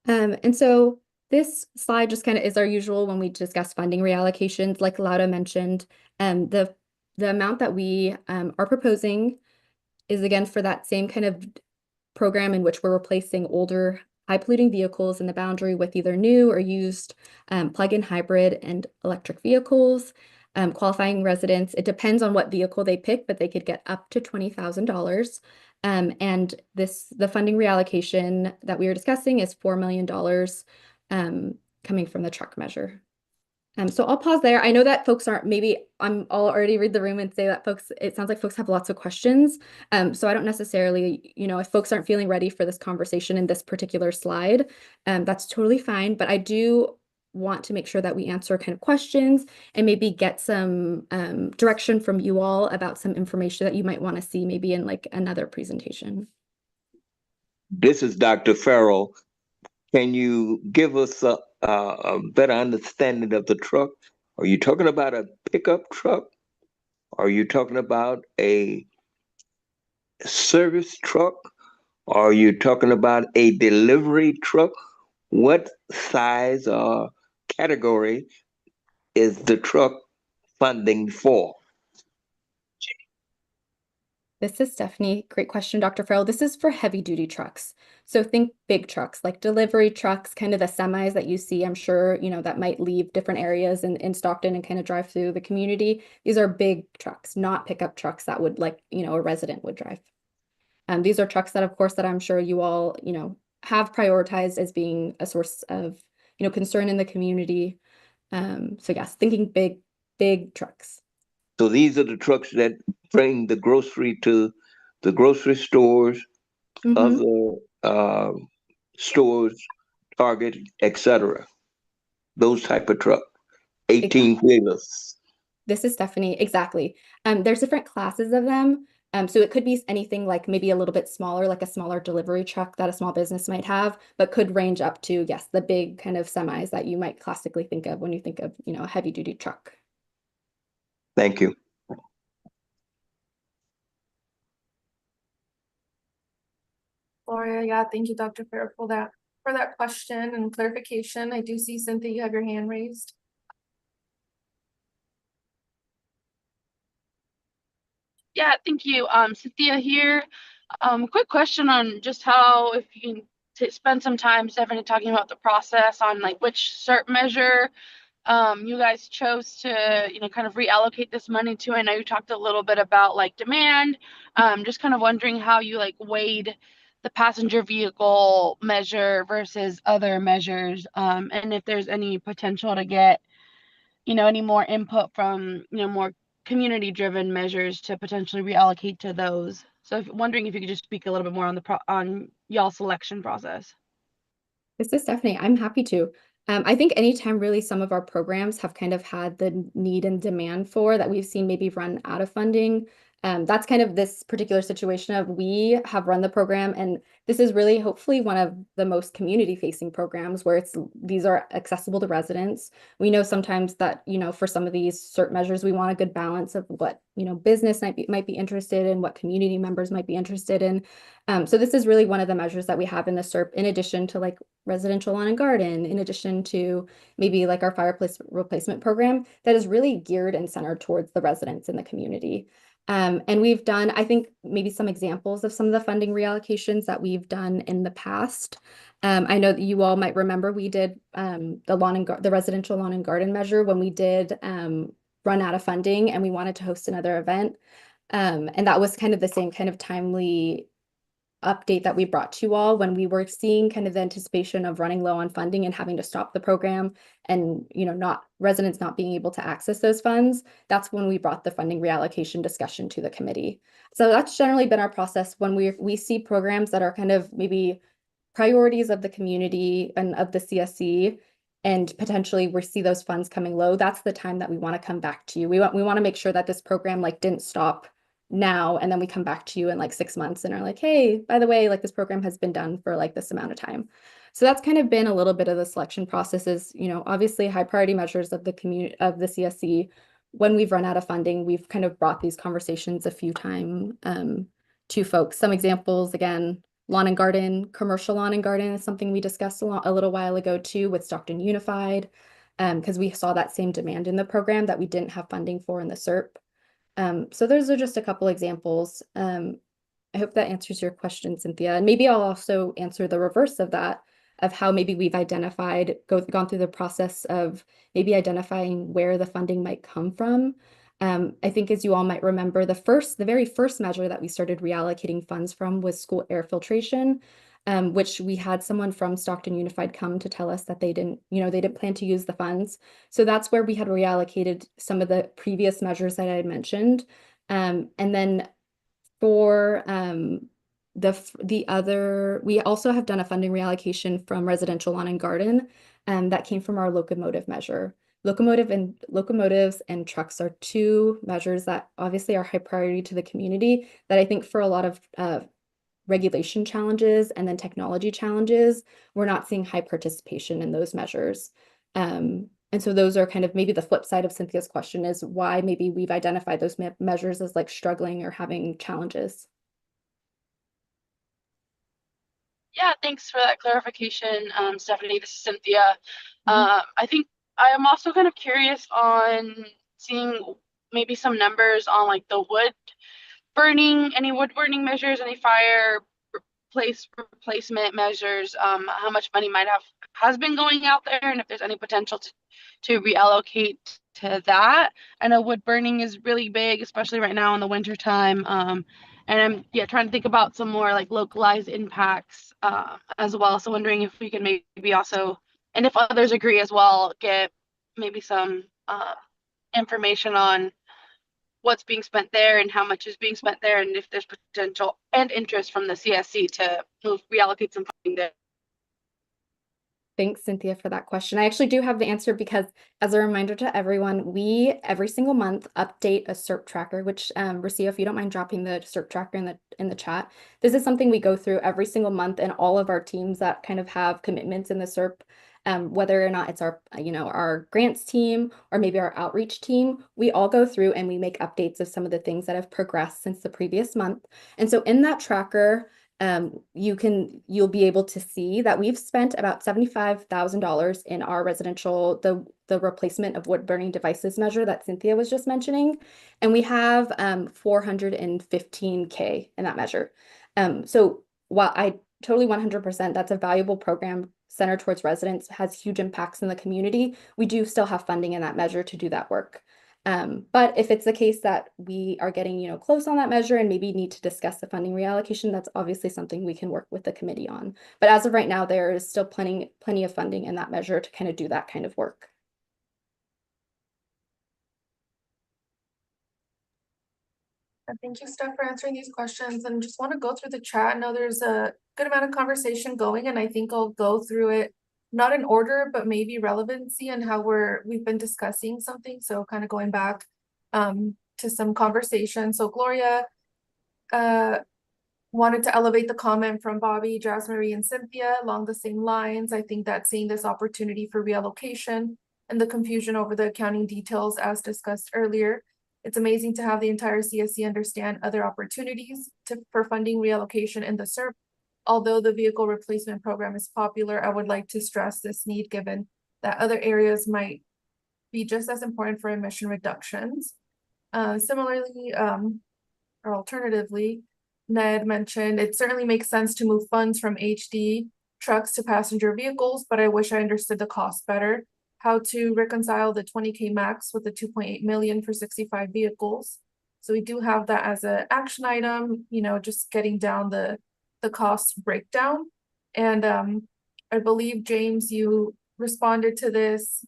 And so this slide just kind of is our usual when we discuss funding reallocations. Like Laura mentioned, the amount that we are proposing is again for that same kind of program in which we're replacing older high polluting vehicles in the boundary with either new or used plug-in hybrid and electric vehicles. Qualifying residents, it depends on what vehicle they pick, but they could get up to $20,000. And the funding reallocation that we are discussing is $4 million coming from the truck measure. So I'll pause there. I know that folks aren't, I'll already read the room and say that it sounds like folks have lots of questions. So I don't necessarily, if folks aren't feeling ready for this conversation in this particular slide, that's totally fine. But I do want to make sure that we answer kind of questions and maybe get some direction from you all about some information that you might want to see maybe in like another presentation. This is Dr. Farrell. Can you give us a better understanding of the truck? Are you talking about a pickup truck? Are you talking about a service truck? Are you talking about a delivery truck? What size or category is the truck funding for? This is Stephanie. Great question, Dr. Farrell. This is for heavy duty trucks. So think big trucks, like delivery trucks, kind of the semis that you see, I'm sure, that might leave different areas in Stockton and kind of drive through the community. These are big trucks, not pickup trucks that would a resident would drive. These are trucks that, of course, that I'm sure you all, have prioritized as being a source of, concern in the community. So yes, thinking big trucks. So these are the trucks that bring the grocery to the grocery stores, other stores, Target, etc. Those type of truck, 18-wheelers. This is Stephanie, exactly. There's different classes of them. So it could be anything like maybe a little bit smaller, like a smaller delivery truck that a small business might have, but could range up to, yes, the big kind of semis that you might classically think of when you think of, a heavy duty truck. Thank you. Gloria, yeah, thank you, Dr. Fair, for that question and clarification. I do see, Cynthia, you have your hand raised. Yeah, thank you. Cynthia here. Quick question on just how, if you can spend some time, Stephanie, talking about the process on like which CERT measure you guys chose to, kind of reallocate this money to. I know you talked a little bit about like demand. Just kind of wondering how you like weighed the passenger vehicle measure versus other measures, and if there's any potential to get, any more input from, more community-driven measures to potentially reallocate to those. So wondering if you could just speak a little bit more on on y'all selection process. This is Stephanie. I'm happy to. I think anytime really some of our programs have kind of had the need and demand for that we've seen maybe run out of funding. That's kind of this particular situation of we have run the program, and this is really hopefully one of the most community facing programs where these are accessible to residents. We know sometimes that, for some of these CERT measures, we want a good balance of what, business might be interested in, what community members might be interested in. So this is really one of the measures that we have in the CERP, in addition to like residential lawn and garden, in addition to maybe like our fireplace replacement program that is really geared and centered towards the residents in the community. And we've done, I think, maybe some examples of some of the funding reallocations that we've done in the past. I know that you all might remember we did the residential lawn and garden measure when we did run out of funding and we wanted to host another event. And that was kind of the same kind of timely update that we brought to you all when we were seeing kind of the anticipation of running low on funding and having to stop the program and residents not being able to access those funds. That's when we brought the funding reallocation discussion to the committee. So that's generally been our process when we see programs that are kind of maybe priorities of the community and of the CSC, and potentially we see those funds coming low. That's the time that we want to come back to you. We want to make sure that this program like didn't stop now and then we come back to you in like 6 months and are like, hey, by the way, like this program has been done for like this amount of time. So that's kind of been a little bit of the selection processes, obviously high priority measures of the community of the CSC. When we've run out of funding, we've kind of brought these conversations a few times to folks. Some examples, again, lawn and garden, commercial lawn and garden is something we discussed a little while ago too with Stockton Unified, because we saw that same demand in the program that we didn't have funding for in the CERP. So those are just a couple examples. I hope that answers your question, Cynthia. And maybe I'll also answer the reverse of that, of how maybe we've gone through the process of maybe identifying where the funding might come from. I think as you all might remember, the very first measure that we started reallocating funds from was school air filtration, which we had someone from Stockton Unified come to tell us that they didn't plan to use the funds. So that's where we had reallocated some of the previous measures that I had mentioned. And then for the other, we also have done a funding reallocation from residential lawn and garden that came from our locomotive measure. Locomotives and trucks are two measures that obviously are high priority to the community that I think for a lot of regulation challenges and then technology challenges, we're not seeing high participation in those measures. And so those are kind of maybe the flip side of Cynthia's question is why maybe we've identified those measures as like struggling or having challenges. Yeah, thanks for that clarification, Stephanie. This is Cynthia. I think I am also kind of curious on seeing maybe some numbers on like the any wood burning measures, any fire replacement measures, how much money has been going out there, and if there's any potential to reallocate to that. I know wood burning is really big, especially right now in the winter time. And I'm trying to think about some more like localized impacts as well. So wondering if we can maybe also, and if others agree as well, get maybe some information on what's being spent there and how much is being spent there, and if there's potential and interest from the CSC to reallocate some funding there. Thanks, Cynthia, for that question. I actually do have the answer because as a reminder to everyone, we every single month update a CERP tracker, which Rocio, if you don't mind dropping the CERP tracker in the chat. This is something we go through every single month, and all of our teams that kind of have commitments in the CERP, whether or not it's our grants team or maybe our outreach team, we all go through and we make updates of some of the things that have progressed since the previous month. And so in that tracker, you'll be able to see that we've spent about $75,000 in our residential, the replacement of wood burning devices measure that Cynthia was just mentioning. And we have $415K in that measure. So while I totally 100%, that's a valuable program centered towards residents, has huge impacts in the community, we do still have funding in that measure to do that work. But if it's the case that we are getting, close on that measure and maybe need to discuss the funding reallocation, that's obviously something we can work with the committee on. But as of right now, there is still plenty of funding in that measure to kind of do that kind of work. Thank you, Steph, for answering these questions, and just want to go through the chat. I know there's a good amount of conversation going, and I think I'll go through it not in order, but maybe relevancy and how we've been discussing something. So kind of going back to some conversation. So Gloria wanted to elevate the comment from Bobby, Jasmine, and Cynthia along the same lines. I think that seeing this opportunity for reallocation and the confusion over the accounting details as discussed earlier, it's amazing to have the entire CSC understand other opportunities for funding reallocation in the SERP. Although the vehicle replacement program is popular, I would like to stress this need given that other areas might be just as important for emission reductions. Similarly, or alternatively, Ned mentioned it certainly makes sense to move funds from HD trucks to passenger vehicles, but I wish I understood the cost better. How to reconcile the 20K max with the 2.8 million for 65 vehicles. So we do have that as an action item, you know, just getting down the cost breakdown. And I believe, James, you responded to this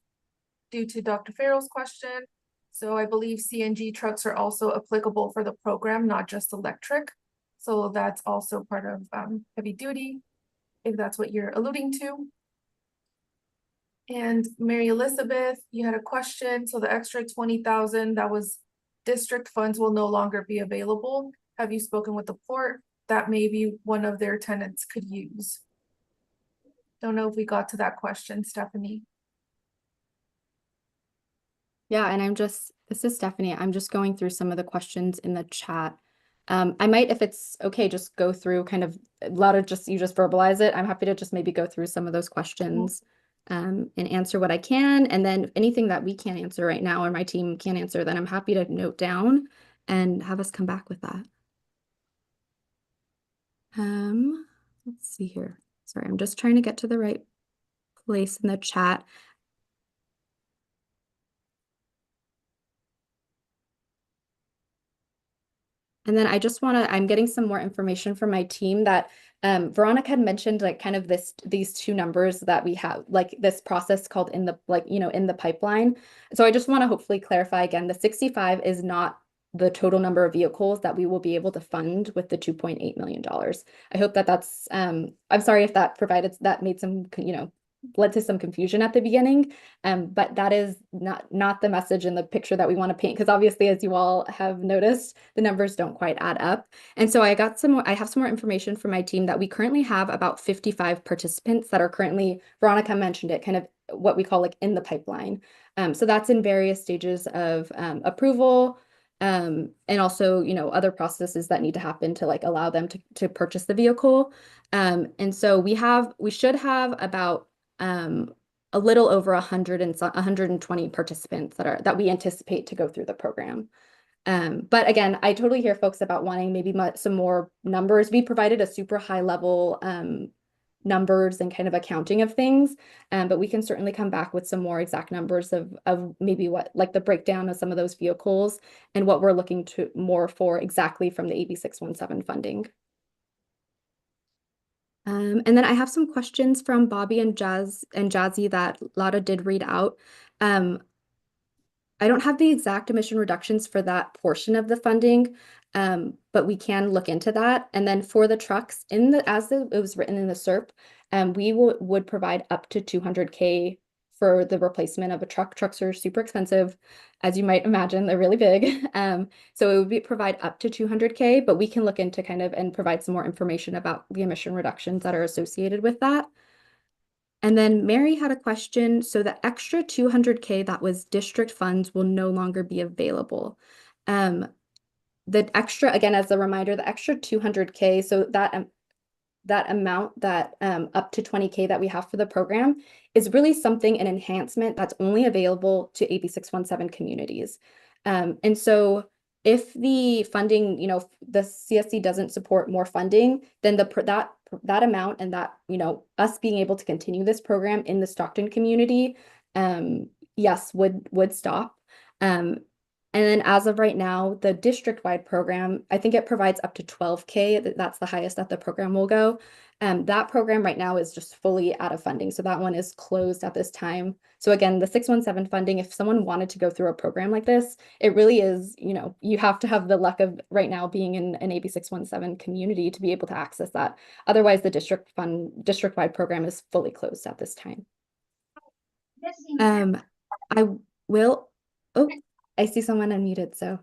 due to Dr. Farrell's question. So I believe CNG trucks are also applicable for the program, not just electric. So that's also part of heavy duty, if that's what you're alluding to. And Mary Elizabeth, you had a question. So the extra 20,000 that was district funds will no longer be available. Have you spoken with the port? That maybe one of their tenants could use. Don't know if we got to that question, Stephanie. Yeah, and this is Stephanie. I'm just going through some of the questions in the chat. I might, if it's okay, just go through kind of a lot of you just verbalize it. I'm happy to just maybe go through some of those questions and answer what I can. And then anything that we can't answer right now or my team can't answer, then I'm happy to note down and have us come back with that. Let's see here. Sorry, I'm just trying to get to the right place in the chat. And then I just I'm getting some more information from my team that Veronica had mentioned, like kind of these two numbers that we have, like this process called in the pipeline. So I just want to hopefully clarify again, the 65 is not the total number of vehicles that we will be able to fund with the $2.8 million. I hope that's, I'm sorry if that made some, led to some confusion at the beginning, but that is not the message in the picture that we want to paint, because obviously, as you all have noticed, the numbers don't quite add up. And so I have some more information from my team that we currently have about 55 participants that are currently, Veronica mentioned it, kind of what we call like in the pipeline. So that's in various stages of approval, and also, other processes that need to happen to like allow them to purchase the vehicle. And so we should have about a little over 120 participants that we anticipate to go through the program. But again, I totally hear folks about wanting maybe some more numbers. We provided a super high level numbers and kind of accounting of things, but we can certainly come back with some more exact numbers of maybe what, like the breakdown of some of those vehicles and what we're looking to more for exactly from the AB617 funding. And then I have some questions from Bobby and Jazzy that Lada did read out. I don't have the exact emission reductions for that portion of the funding, but we can look into that. And then for the trucks, it was written in the SERP, we would provide up to 200K for the replacement of a truck. Trucks are super expensive, as you might imagine, they're really big. So it would provide up to 200K, but we can look into kind of and provide some more information about the emission reductions that are associated with that. And then Mary had a question. So the extra 200K that was district funds will no longer be available. The extra, again, as a reminder, the extra 200K, so that amount that up to 20K that we have for the program is really an enhancement that's only available to AB617 communities. And so if the funding, the CSC doesn't support more funding, then that amount and that, us being able to continue this program in the Stockton community, yes, would stop. And then as of right now, the district-wide program, I think it provides up to 12K. That's the highest that the program will go. That program right now is just fully out of funding. So that one is closed at this time. So again, the 617 funding, if someone wanted to go through a program like this, it really is, you have to have the luck of right now being in an AB617 community to be able to access that. Otherwise, the district-wide program is fully closed at this time. I will, oh, I see someone unmuted, so.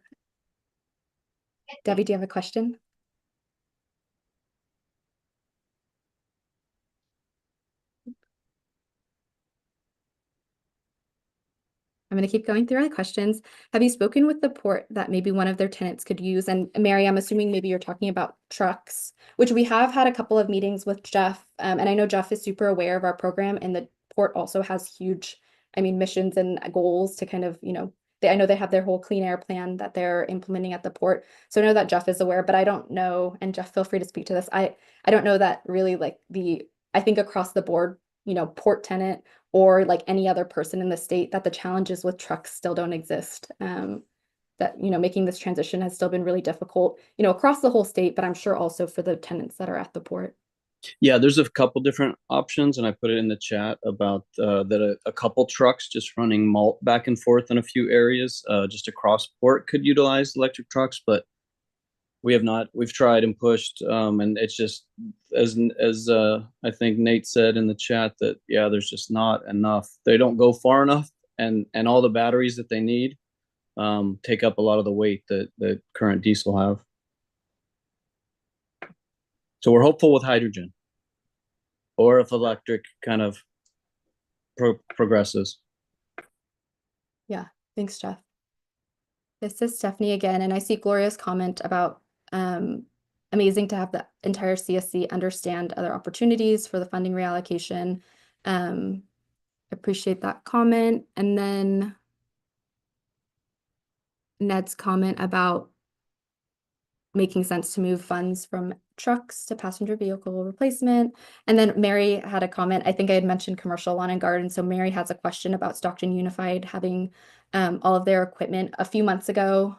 Debbie, do you have a question? I'm going to keep going through our questions. Have you spoken with the port that maybe one of their tenants could use? And Mary, I'm assuming maybe you're talking about trucks, which we have had a couple of meetings with Jeff. And I know Jeff is super aware of our program, and the port also has huge, missions and goals to kind of, I know they have their whole clean air plan that they're implementing at the port. So I know that Jeff is aware, but I don't know, and Jeff, feel free to speak to this. I don't know that really I think across the board, port tenant or like any other person in the state, that the challenges with trucks still don't exist. That, making this transition has still been really difficult, across the whole state, but I'm sure also for the tenants that are at the port. Yeah, there's a couple different options, and I put it in the chat about that a couple trucks just running malt back and forth in a few areas, just across port could utilize electric trucks, but we have not. We've tried and pushed, and it's just as I think Nate said in the chat that yeah, there's just not enough. They don't go far enough, and all the batteries that they need take up a lot of the weight that current diesel have. So we're hopeful with hydrogen, or if electric kind of progresses. Yeah, thanks, Jeff. This is Stephanie again, and I see Gloria's comment about amazing to have the entire CSC understand other opportunities for the funding reallocation. Appreciate that comment. And then Ned's comment about making sense to move funds from trucks to passenger vehicle replacement. And then Mary had a comment. I think I had mentioned commercial lawn and garden. So Mary has a question about Stockton Unified having all of their equipment a few months ago,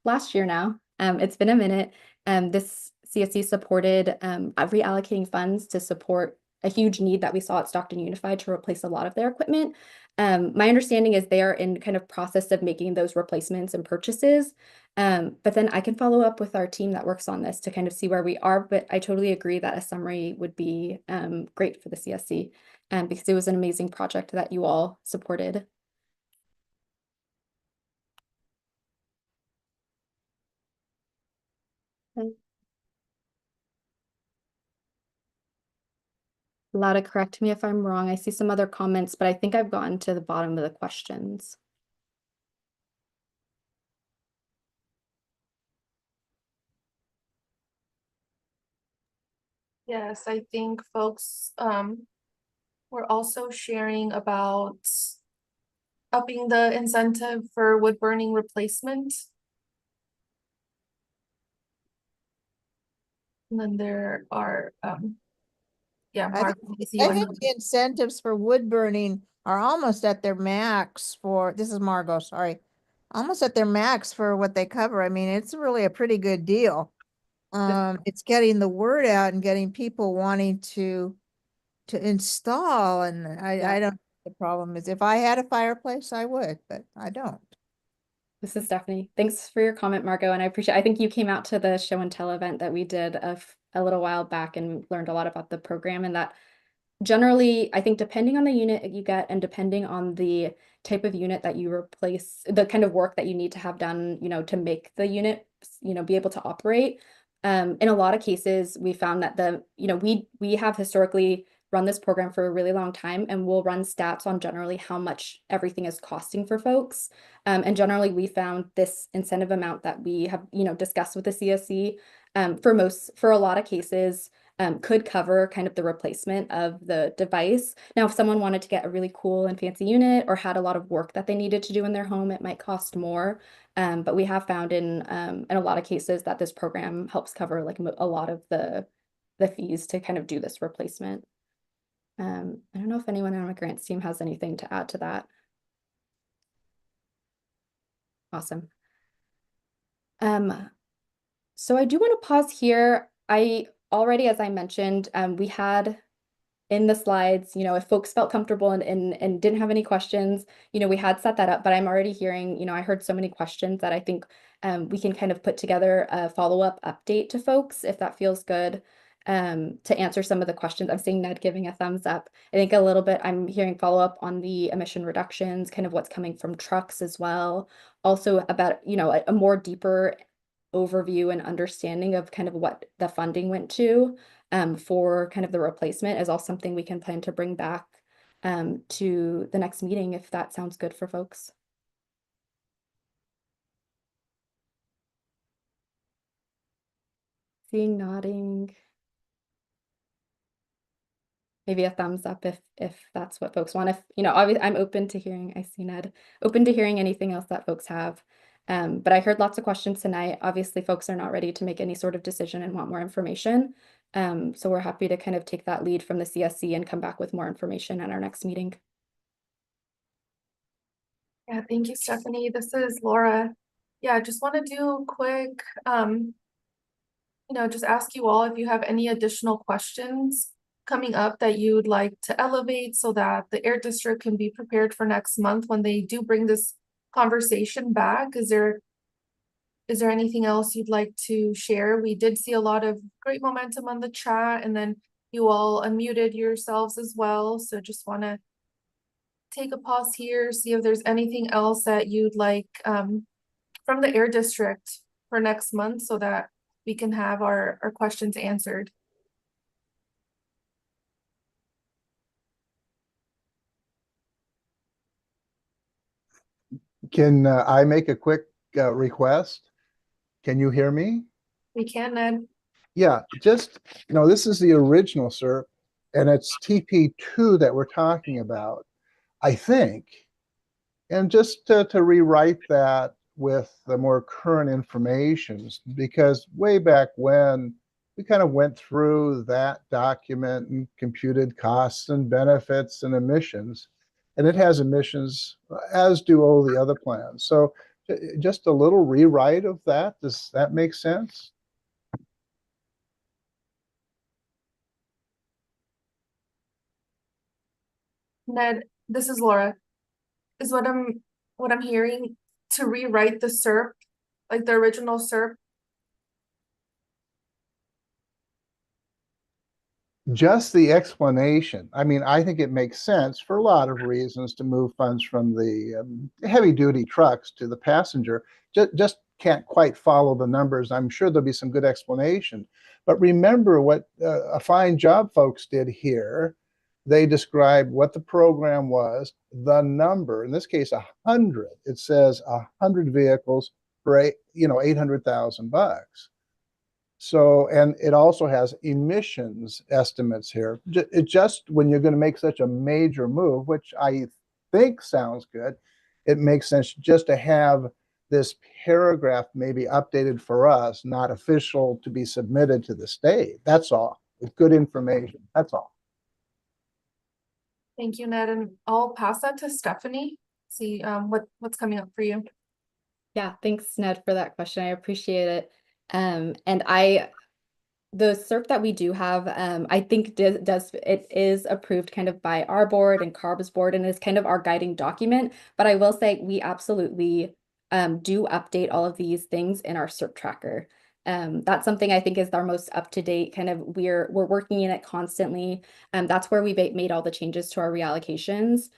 last year now. It's been a minute. This CSC supported reallocating funds to support a huge need that we saw at Stockton Unified to replace a lot of their equipment. My understanding is they are in kind of process of making those replacements and purchases. But then I can follow up with our team that works on this to kind of see where we are. But I totally agree that a summary would be great for the CSC because it was an amazing project that you all supported. Allowed to correct me if I'm wrong. I see some other comments, but I think I've gotten to the bottom of the questions. Yes, I think folks were also sharing about upping the incentive for wood burning replacement. And then there are yeah, Mark, I think the incentives for wood burning are almost at their max for, this is Margot, sorry. Almost at their max for what they cover. I mean, it's really a pretty good deal. It's getting the word out and getting people wanting to install, and I don't, the problem is if I had a fireplace, I would, but I don't. This is Stephanie. Thanks for your comment, Margot, and I think you came out to the show and tell event that we did a little while back and learned a lot about the program, and that generally, I think depending on the unit you get and depending on the type of unit that you replace, the kind of work that you need to have done, to make the unit, be able to operate. In a lot of cases, we found that we have historically run this program for a really long time, and we'll run stats on generally how much everything is costing for folks. And generally, we found this incentive amount that we have, discussed with the CSC for a lot of cases, could cover kind of the replacement of the device. Now, if someone wanted to get a really cool and fancy unit or had a lot of work that they needed to do in their home, it might cost more. But we have found in a lot of cases that this program helps cover like a lot of the fees to kind of do this replacement. I don't know if anyone on my grants team has anything to add to that. Awesome. So I do want to pause here. I already, as I mentioned, we had in the slides, if folks felt comfortable and didn't have any questions, we had set that up, but I'm already hearing, I heard so many questions that I think we can kind of put together a follow-up update to folks if that feels good, to answer some of the questions. I'm seeing Ned giving a thumbs up. I think a little bit, I'm hearing follow-up on the emission reductions, kind of what's coming from trucks as well. Also about, a more deeper overview and understanding of kind of what the funding went to for kind of the replacement is all something we can plan to bring back to the next meeting if that sounds good for folks. Seeing nodding. Maybe a thumbs up if that's what folks want. If, obviously I'm open to hearing, I see Ned, open to hearing anything else that folks have. But I heard lots of questions tonight. Obviously, folks are not ready to make any sort of decision and want more information. So we're happy to kind of take that lead from the CSC and come back with more information at our next meeting. Yeah, thank you, Stephanie. This is Laura. Yeah, just want to do a quick, just ask you all if you have any additional questions coming up that you would like to elevate so that the Air District can be prepared for next month when they do bring this conversation back. Is there anything else you'd like to share? We did see a lot of great momentum on the chat, and then you all unmuted yourselves as well. So just want to take a pause here, see if there's anything else that you'd like from the Air District for next month so that we can have our questions answered. Can I make a quick request? Can you hear me? We can, Ned. Yeah, just, this is the original SERP, and it's TP2 that we're talking about, I think. And just to rewrite that with the more current information, because way back when, we kind of went through that document and computed costs and benefits and emissions. And it has emissions, as do all the other plans. So just a little rewrite of that. Does that make sense? Ned, this is Laura. Is what I'm hearing to rewrite the SERP, like the original SERP. Just the explanation. I mean, I think it makes sense for a lot of reasons to move funds from the heavy duty trucks to the passenger. Just can't quite follow the numbers. I'm sure there'll be some good explanation. But remember what a fine job folks did here. They described what the program was, the number, in this case, 100. It says 100 vehicles for $800,000. So, and it also has emissions estimates here. It just, when you're going to make such a major move, which I think sounds good, it makes sense just to have this paragraph maybe updated for us, not official to be submitted to the state. That's all. With good information. That's all. Thank you, Ned, and I'll pass that to Stephanie. See what's coming up for you. Yeah, thanks, Ned, for that question. I appreciate it. And the SERP that we do have, I think it is approved kind of by our board and CARB's board and is kind of our guiding document. But I will say we absolutely do update all of these things in our SERP tracker. That's something I think is our most up-to-date kind of, we're working in it constantly. That's where we made all the changes to our reallocations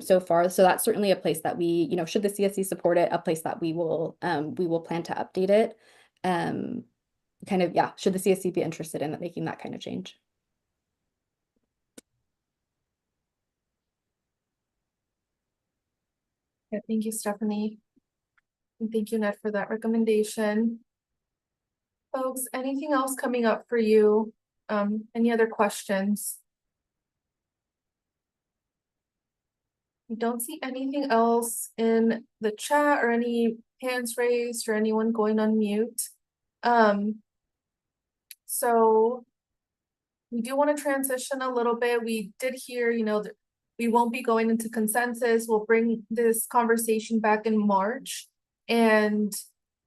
so far. So that's certainly a place that we, should the CSC support it, a place that we will plan to update it. Kind of, yeah, should the CSC be interested in making that kind of change? Yeah, thank you, Stephanie. And thank you, Ned, for that recommendation. Folks, anything else coming up for you? Any other questions? I don't see anything else in the chat or any hands raised or anyone going on mute. So we do want to transition a little bit. We did hear, that we won't be going into consensus. We'll bring this conversation back in March. And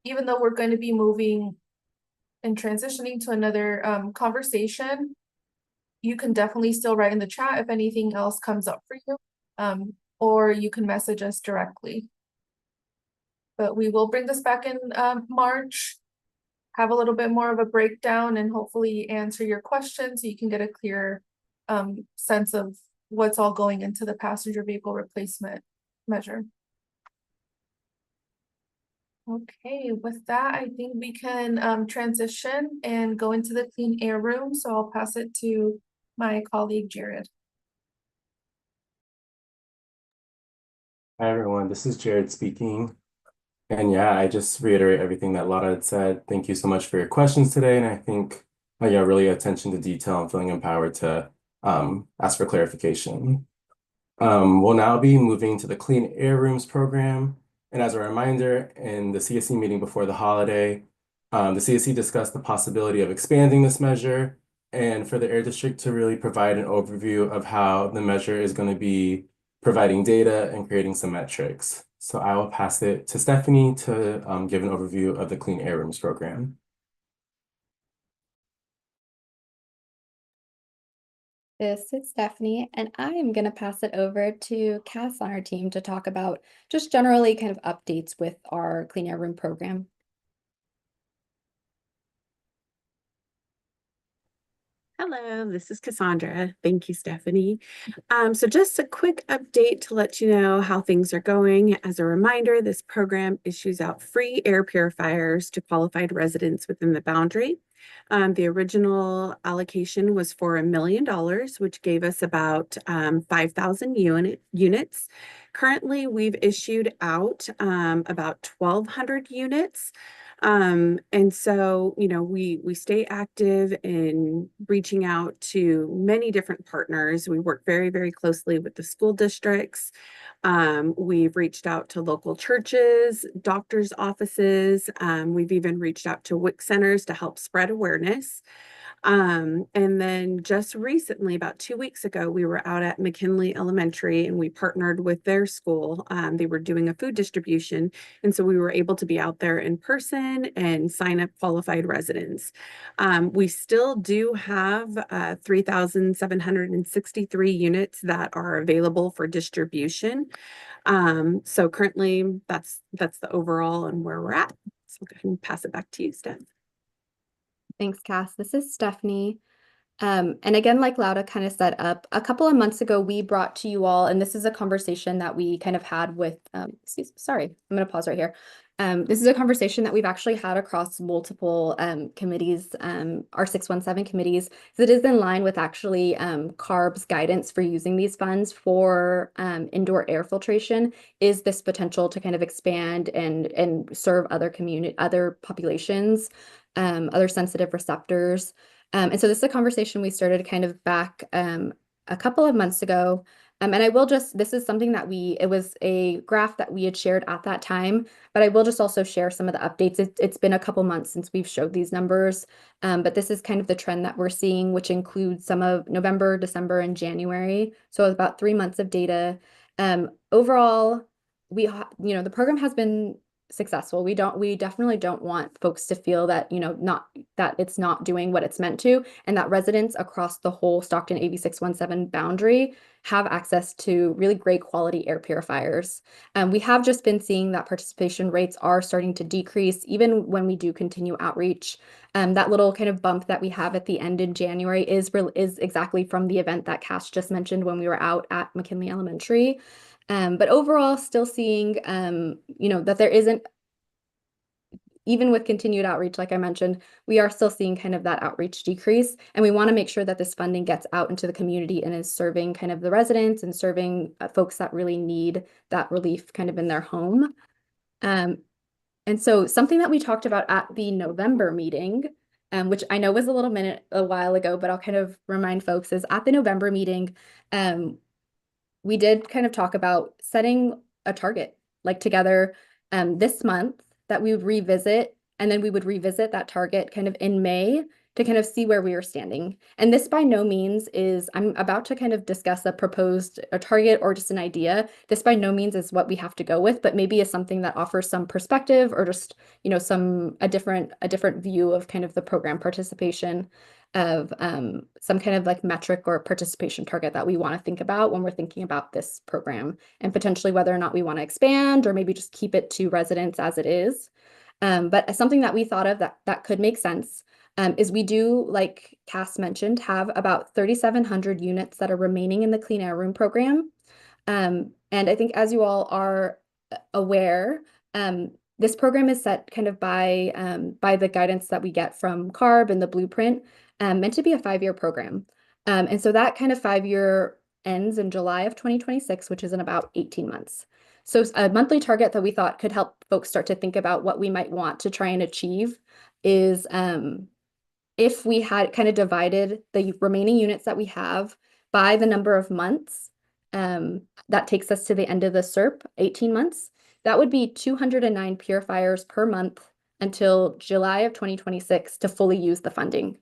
even though we're going to be moving and transitioning to another conversation, you can definitely still write in the chat if anything else comes up for you, or you can message us directly. But we will bring this back in March, have a little bit more of a breakdown, and hopefully answer your questions so you can get a clear sense of what's all going into the passenger vehicle replacement measure. Okay, with that, I think we can transition and go into the clean air room. So I'll pass it to my colleague, Jared. Hi, everyone. This is Jared speaking. And yeah, I just reiterate everything that Laura had said. Thank you so much for your questions today. And I think, yeah, really attention to detail and feeling empowered to ask for clarification. We'll now be moving to the Clean Air Rooms program. And as a reminder, in the CSC meeting before the holiday, the CSC discussed the possibility of expanding this measure and for the Air District to really provide an overview of how the measure is going to be providing data and creating some metrics. So I will pass it to Stephanie to give an overview of the Clean Air Rooms program. This is Stephanie, and I am going to pass it over to Cass on our team to talk about just generally kind of updates with our Clean Air Room program. Hello, this is Cassandra. Thank you, Stephanie. So just a quick update to let you know how things are going. As a reminder, this program issues out free air purifiers to qualified residents within the boundary. The original allocation was for $1 million, which gave us about 5,000 units. Currently, we've issued out about 1,200 units. And so, you know, we stay active in reaching out to many different partners. We work very, very closely with the school districts. We've reached out to local churches, doctors' offices. We've even reached out to WIC centers to help spread awareness. And then just recently, about 2 weeks ago, we were out at McKinley Elementary and we partnered with their school. They were doing a food distribution. And so we were able to be out there in person and sign up qualified residents. We still do have 3,763 units that are available for distribution. So currently that's the overall and where we're at. So I can pass it back to you, Steph. Thanks, Cass. This is Stephanie. And again, like Lauda kind of set up, a couple of months ago, we brought to you all, and this is a conversation that we kind of had with, sorry, I'm going to pause right here. This is a conversation that we've actually had across multiple committees, our 617 committees. So it is in line with actually CARB's guidance for using these funds for indoor air filtration, is this potential to kind of expand and serve other populations, other sensitive receptors. And so this is a conversation we started kind of back a couple of months ago. And I will just, this is something that it was a graph that we had shared at that time, but I will just also share some of the updates. It's been a couple months since we've showed these numbers, but this is kind of the trend that we're seeing, which includes some of November, December, and January. So about 3 months of data. Overall, the program has been successful. We definitely don't want folks to feel that, that it's not doing what it's meant to, and that residents across the whole Stockton AB617 boundary have access to really great quality air purifiers. We have just been seeing that participation rates are starting to decrease, even when we do continue outreach. That little kind of bump that we have at the end in January is exactly from the event that Cass just mentioned when we were out at McKinley Elementary. But overall, still seeing, that there isn't, even with continued outreach, like I mentioned, we are still seeing kind of that outreach decrease. And we want to make sure that this funding gets out into the community and is serving kind of the residents and serving folks that really need that relief kind of in their home. And so something that we talked about at the November meeting, which I know was a while ago, but I'll kind of remind folks, is at the November meeting, we did kind of talk about setting a target, like together this month, that we would revisit, and then we would revisit that target kind of in May to kind of see where we are standing. And this by no means is, I'm about to kind of discuss a target or just an idea. This by no means is what we have to go with, but maybe is something that offers some perspective or just, you know, a different view of kind of the program participation of some kind of like metric or participation target that we want to think about when we're thinking about this program, and potentially whether or not we want to expand or maybe just keep it to residents as it is. But something that we thought of that could make sense is we do, like Cass mentioned, have about 3,700 units that are remaining in the Clean Air Room program. And I think as you all are aware, this program is set kind of by the guidance that we get from CARB and the blueprint, meant to be a 5-year program. And so that kind of 5-year ends in July of 2026, which is in about 18 months. So a monthly target that we thought could help folks start to think about what we might want to try and achieve is if we had kind of divided the remaining units that we have by the number of months, that takes us to the end of the SERP, 18 months. That would be 209 purifiers per month until July of 2026 to fully use the funding.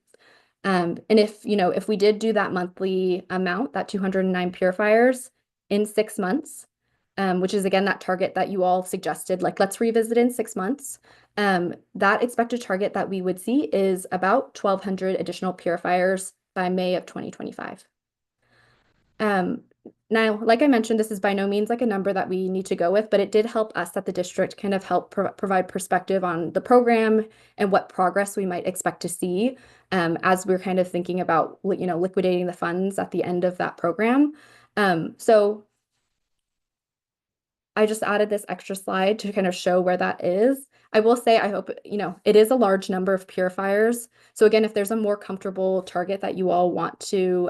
And if we did do that monthly amount, that 209 purifiers in 6 months, which is again that target that you all suggested, like let's revisit in 6 months. That expected target that we would see is about 1,200 additional purifiers by May of 2025. Now, like I mentioned, this is by no means like a number that we need to go with, but it did help us at the district kind of help provide perspective on the program and what progress we might expect to see as we're kind of thinking about, liquidating the funds at the end of that program. So I just added this extra slide to kind of show where that is. I will say, I hope, it is a large number of purifiers. So again, if there's a more comfortable target that you all want to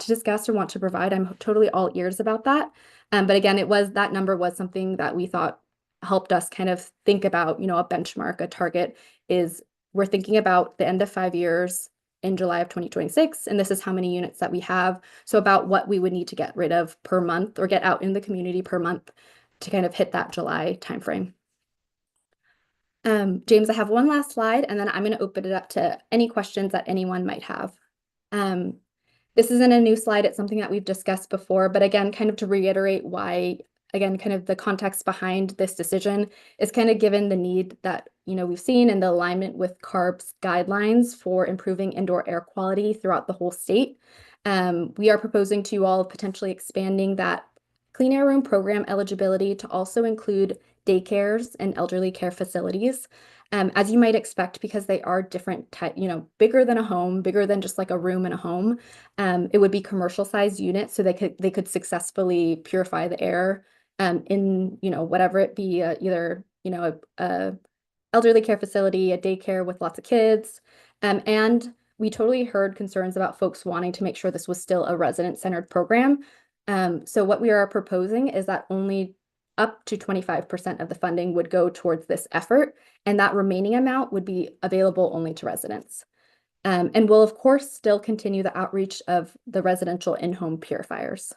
discuss or want to provide, I'm totally all ears about that. But again, that number was something that we thought helped us kind of think about, a benchmark, a target is we're thinking about the end of 5 years in July of 2026, and this is how many units that we have. So about what we would need to get rid of per month or get out in the community per month to kind of hit that July timeframe. James, I have one last slide, and then I'm going to open it up to any questions that anyone might have. This isn't a new slide. It's something that we've discussed before, but again, kind of to reiterate why, again, kind of the context behind this decision is kind of given the need that, we've seen and the alignment with CARB's guidelines for improving indoor air quality throughout the whole state. We are proposing to you all potentially expanding that Clean Air Room program eligibility to also include daycares and elderly care facilities. As you might expect, because they are different type, bigger than a home, bigger than just like a room in a home. It would be commercial sized units, so they could successfully purify the air in, whatever it be, either, a elderly care facility, a daycare with lots of kids. And we totally heard concerns about folks wanting to make sure this was still a resident-centered program. So what we are proposing is that only up to 25% of the funding would go towards this effort, and that remaining amount would be available only to residents. And we'll, of course, still continue the outreach of the residential in-home purifiers.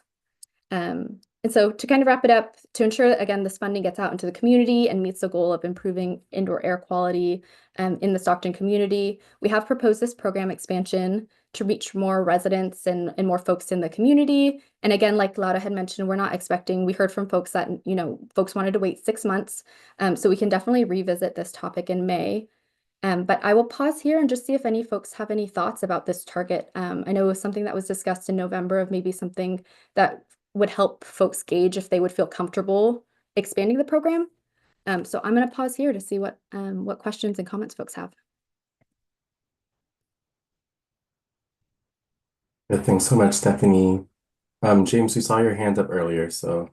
And so to kind of wrap it up, to ensure, again, this funding gets out into the community and meets the goal of improving indoor air quality in the Stockton community, we have proposed this program expansion to reach more residents and more folks in the community. And again, like Laura had mentioned, we heard from folks that, folks wanted to wait 6 months. So we can definitely revisit this topic in May. But I will pause here and just see if any folks have any thoughts about this target. I know it was something that was discussed in November of maybe something that would help folks gauge if they would feel comfortable expanding the program. So I'm going to pause here to see what questions and comments folks have. Good, thanks so much, Stephanie. James, we saw your hand up earlier, so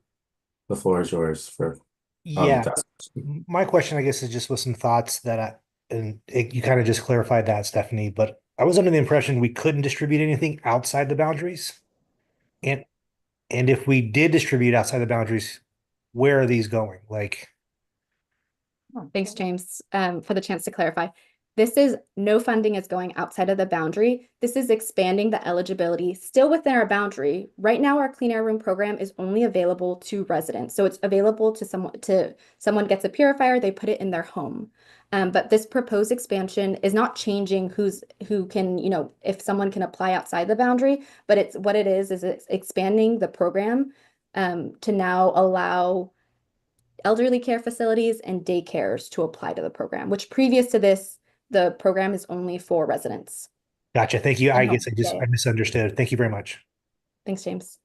the floor is yours for Yeah, to ask a question. my question, I guess, is just with some thoughts you kind of just clarified that, Stephanie, but I was under the impression we couldn't distribute anything outside the boundaries. And if we did distribute outside the boundaries, where are these going? Like, Thanks, James, for the chance to clarify. This is no funding is going outside of the boundary. This is expanding the eligibility still within our boundary. Right now, our clean air room program is only available to residents. So it's available to someone gets a purifier, they put it in their home. But this proposed expansion is not changing who can, if someone can apply outside the boundary, but it's what it is it's expanding the program to now allow elderly care facilities and daycares to apply to the program, which previous to this, the program is only for residents. Gotcha. Thank you. I And guess I misunderstood. Thank you very much. Thanks, James.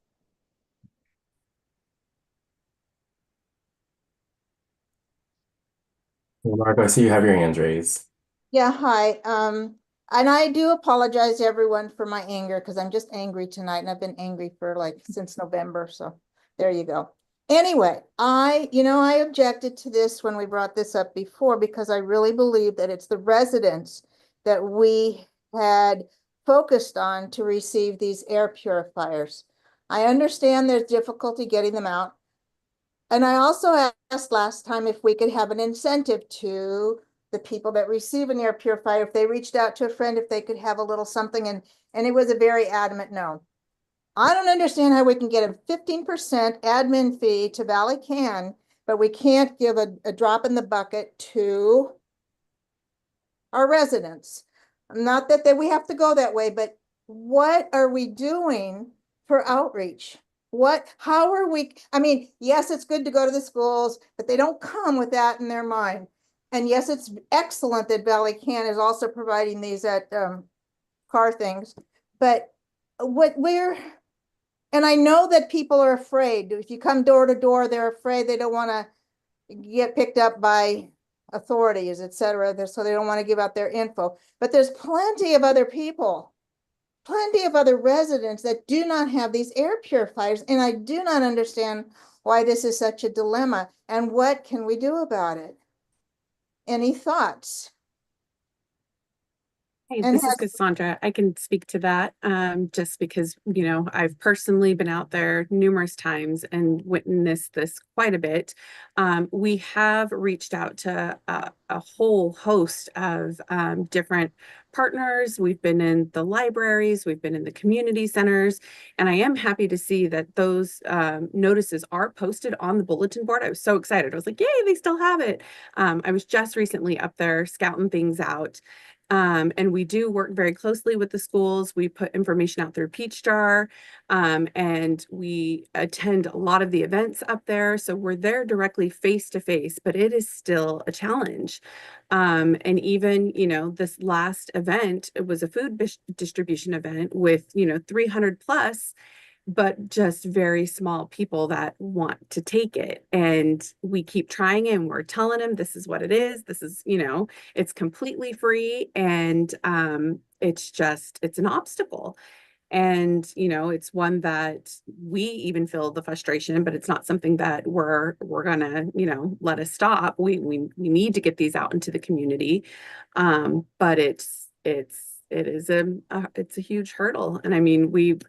Margo, I see you have your hand raised. Yeah, hi. And I do apologize to everyone for my anger because I'm just angry tonight and I've been angry for like since November. So there you go. Anyway, I objected to this when we brought this up before because I really believe that it's the residents that we had focused on to receive these air purifiers. I understand there's difficulty getting them out. And I also asked last time if we could have an incentive to the people that receive an air purifier, if they reached out to a friend, if they could have a little something, and it was a very adamant no. I don't understand how we can get a 15% admin fee to Valley Can, but we can't give a drop in the bucket to our residents. Not that we have to go that way, but what are we doing for outreach? How are we, I mean, yes, it's good to go to the schools, but they don't come with that in their mind. And yes, it's excellent that Valley Can is also providing these at car things, but and I know that people are afraid. If you come door to door, they're afraid they don't want to get picked up by authorities, etc. So they don't want to give out their info. But there's plenty of other people, plenty of other residents that do not have these air purifiers. And I do not understand why this is such a dilemma. And what can we do about it? Any thoughts? Hey, this is Cassandra. I can speak to that just because, I've personally been out there numerous times and witnessed this quite a bit. We have reached out to a whole host of different partners. We've been in the libraries, we've been in the community centers, and I am happy to see that those notices are posted on the bulletin board. I was so excited. I was like, yay, they still have it. I was just recently up there scouting things out. And we do work very closely with the schools. We put information out through Peach Jar, and we attend a lot of the events up there. So we're there directly face to face, but it is still a challenge. And even, this last event, it was a food distribution event with, 300 plus, but just very small people that want to take it. And we keep trying and we're telling them this is what it is. This is, it's completely free. And it's an obstacle. And, it's one that we even feel the frustration, but it's not something that we're gonna, let us stop. We need to get these out into the community. But it's a huge hurdle. And I mean,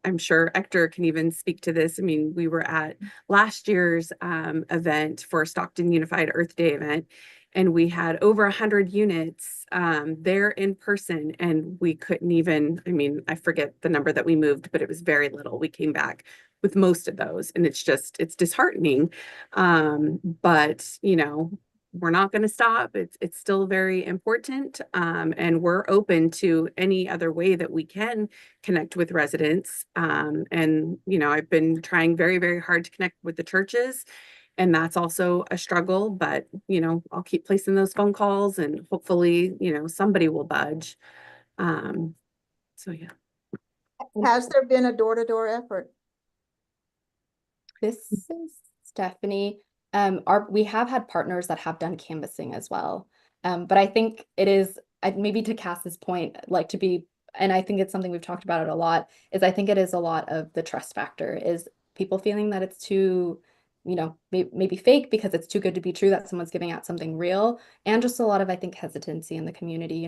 I'm sure Hector can even speak to this. I mean, we were at last year's event for Stockton Unified Earth Day event, and we had over 100 units there in person, and we couldn't even, I mean, I forget the number that we moved, but it was very little. We came back with most of those, and it's disheartening. But we're not going to stop. It's still very important. And we're open to any other way that we can connect with residents. And, I've been trying very, very hard to connect with the churches, and that's also a struggle, but, I'll keep placing those phone calls and hopefully, somebody will budge. So yeah. Has there been a door-to-door effort? This is Stephanie. We have had partners that have done canvassing as well. But I think it is, maybe to Cass's point, and I think it's something we've talked about it a lot, is I think it is a lot of the trust factor, is people feeling that it's too, maybe fake because it's too good to be true that someone's giving out something real, and just a lot of, I think, hesitancy in the community.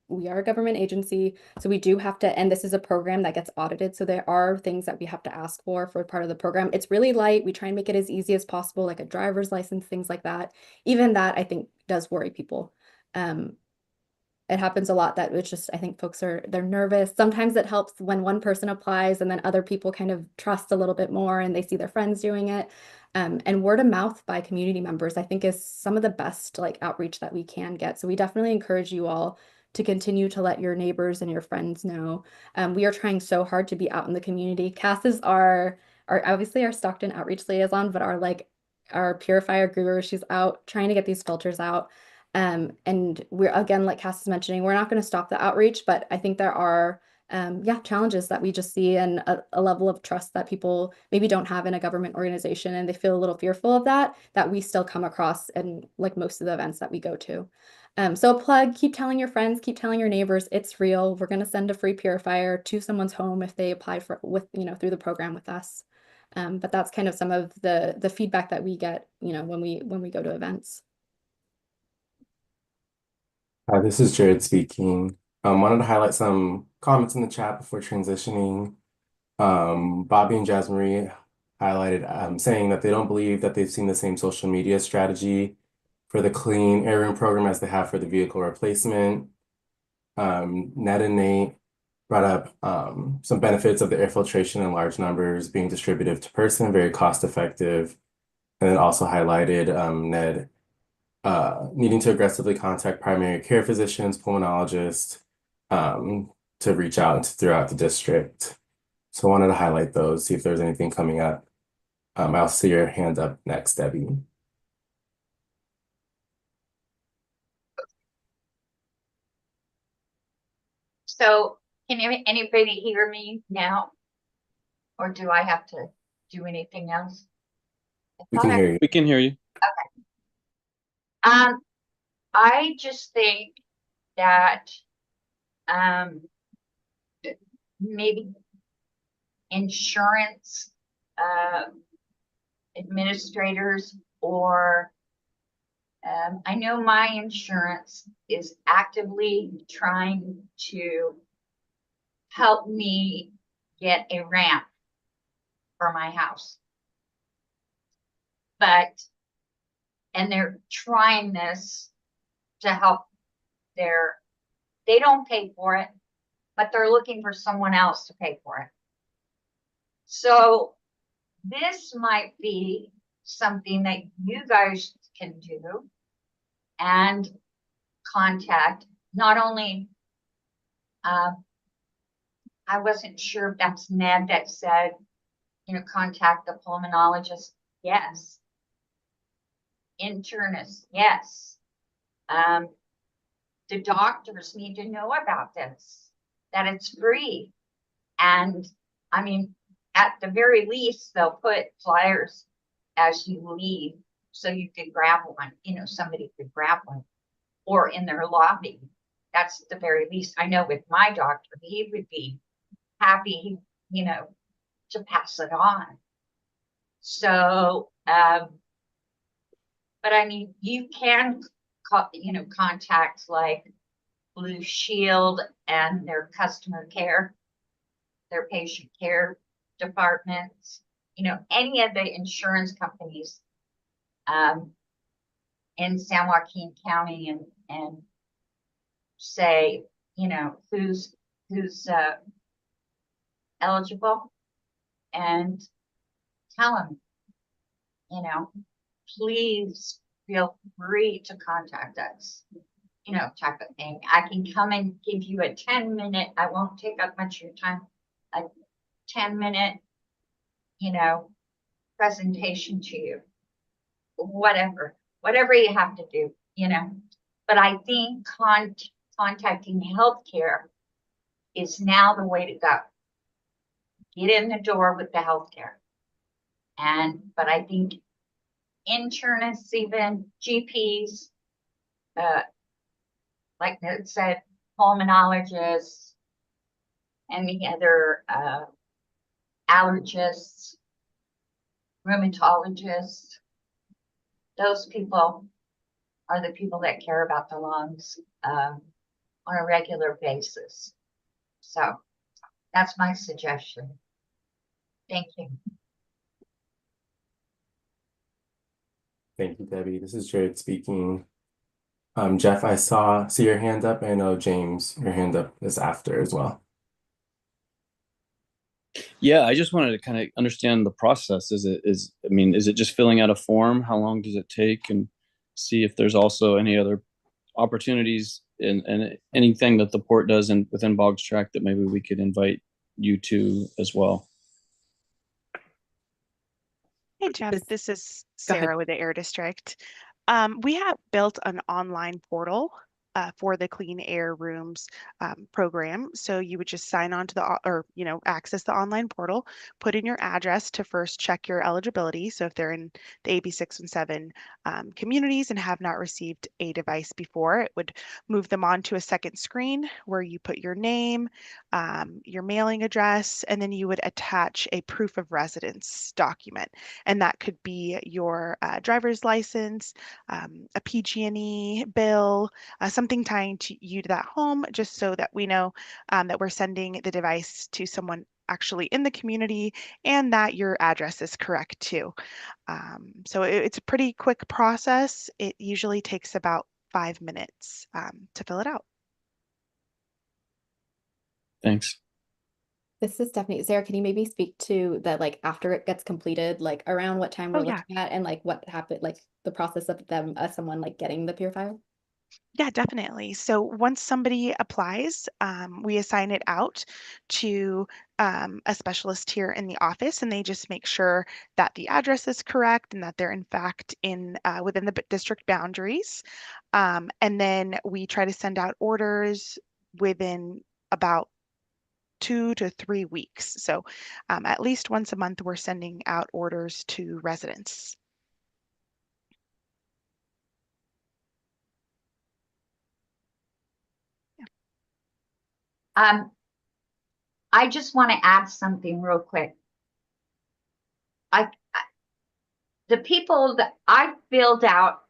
We are a government agency, so we do have to, and this is a program that gets audited, so there are things that we have to ask for part of the program. It's really light. We try and make it as easy as possible, like a driver's license, things like that. Even that, I think, does worry people. And it happens a lot that it's just, I think folks they're nervous. Sometimes it helps when one person applies and then other people kind of trust a little bit more and they see their friends doing it. And word of mouth by community members, I think, is some of the best like outreach that we can get. So we definitely encourage you all to continue to let your neighbors and your friends know. We are trying so hard to be out in the community. Cass is our obviously our Stockton outreach liaison, but our purifier guru. She's out trying to get these filters out. And we're, again, like Cass is mentioning, we're not going to stop the outreach, but I think there are challenges that we just see, and a level of trust that people maybe don't have in a government organization, and they feel a little fearful of that we still come across in like most of the events that we go to. So a plug, keep telling your friends, keep telling your neighbors, it's real. We're going to send a free purifier to someone's home if they apply through the program with us. But that's kind of some of the feedback that we get, when we go to events. This is Jared speaking. Wanted to highlight some comments in the chat before transitioning. Bobby and Jasmarie highlighted saying that they don't believe that they've seen the same social media strategy for the clean air room program as they have for the vehicle replacement. Ned and Nate brought up some benefits of the air filtration in large numbers being distributed to person, very cost effective. And then also highlighted Ned needing to aggressively contact primary care physicians, pulmonologists, to reach out throughout the district. So I wanted to highlight those, see if there's anything coming up. I'll see your hand up next, Debbie. So can anybody hear me now? Or do I have to do anything else? We can hear you. We can hear you. Okay. I just think that maybe insurance administrators, or I know my insurance is actively trying to help me get a ramp for my house. And they're trying this to help they don't pay for it, but they're looking for someone else to pay for it. So this might be something that you guys can do and contact not only, I wasn't sure if that's Ned that said, contact the pulmonologist. Yes. Internist. Yes. The doctors need to know about this, that it's free. And I mean, at the very least, they'll put flyers as you leave so you could grab one, somebody could grab one, or in their lobby. That's the very least. I know with my doctor, he would be happy, to pass it on. So, but I mean, you can contact like Blue Shield and their customer care, their patient care departments, any of the insurance companies in San Joaquin County, and say, who's eligible, and tell them, please feel free to contact us, type of thing. I can come and give you a 10-minute, I won't take up much of your time, a 10-minute, presentation to you, whatever you have to do, but I think contacting healthcare is now the way to go. Get in the door with the healthcare. But I think internists, even GPs, like it said, pulmonologists, any other allergists, rheumatologists, those people are the people that care about the lungs on a regular basis. So that's my suggestion. Thank you. Thank you, Debbie. This is Jared speaking. Jeff, see your hand up. I know James, your hand up is after as well. Yeah, I just wanted to kind of understand the process. Is it just filling out a form? How long does it take? And see if there's also any other opportunities and anything that the port does within Boggs Track that maybe we could invite you to as well. Hey Jeff, this is Go ahead. Sarah with the Air District. We have built an online portal for the Clean Air Rooms program. So you would just sign on to access the online portal, put in your address to first check your eligibility. So if they're in the AB617 communities and have not received a device before, it would move them on to a second screen where you put your name, your mailing address, and then you would attach a proof of residence document. And that could be your driver's license, a PG&E bill, something tying you to that home, just so that we know that we're sending the device to someone actually in the community and that your address is correct too. So it's a pretty quick process. It usually takes about 5 minutes to fill it out. Thanks. This is Stephanie. Sarah, can you maybe speak to that, like after it gets completed, like around what time we're looking at and like what happened, like the process of someone like getting the purifier? Yeah, definitely. So once somebody applies, we assign it out to a specialist here in the office, and they just make sure that the address is correct and that they're in fact within the district boundaries. And then we try to send out orders within about 2 to 3 weeks. So at least once a month, we're sending out orders to residents. I just want to add something real quick. The people that I filled out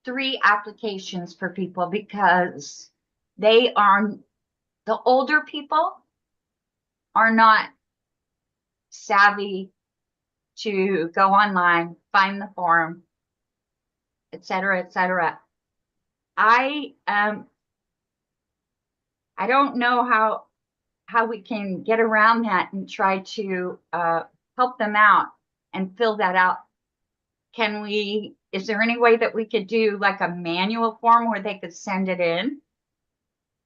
3 applications for people because the older people are not savvy to go online, find the form, et cetera, et cetera. I don't know how we can get around that and try to help them out and fill that out. Is there any way that we could do like a manual form where they could send it in?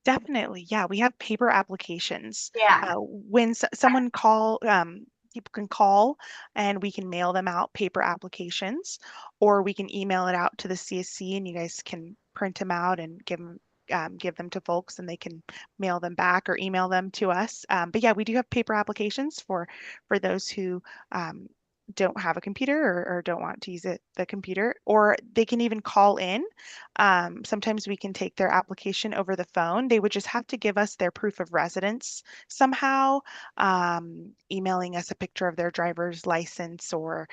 Definitely. Yeah, we have paper applications. Yeah. When people can call and we can mail them out paper applications, or we can email it out to the CSC and you guys can print them out and give them to folks and they can mail them back or email them to us. But yeah, we do have paper applications for those who don't have a computer or don't want to use the computer, or they can even call in. Sometimes we can take their application over the phone. They would just have to give us their proof of residence somehow, emailing us a picture of their driver's license or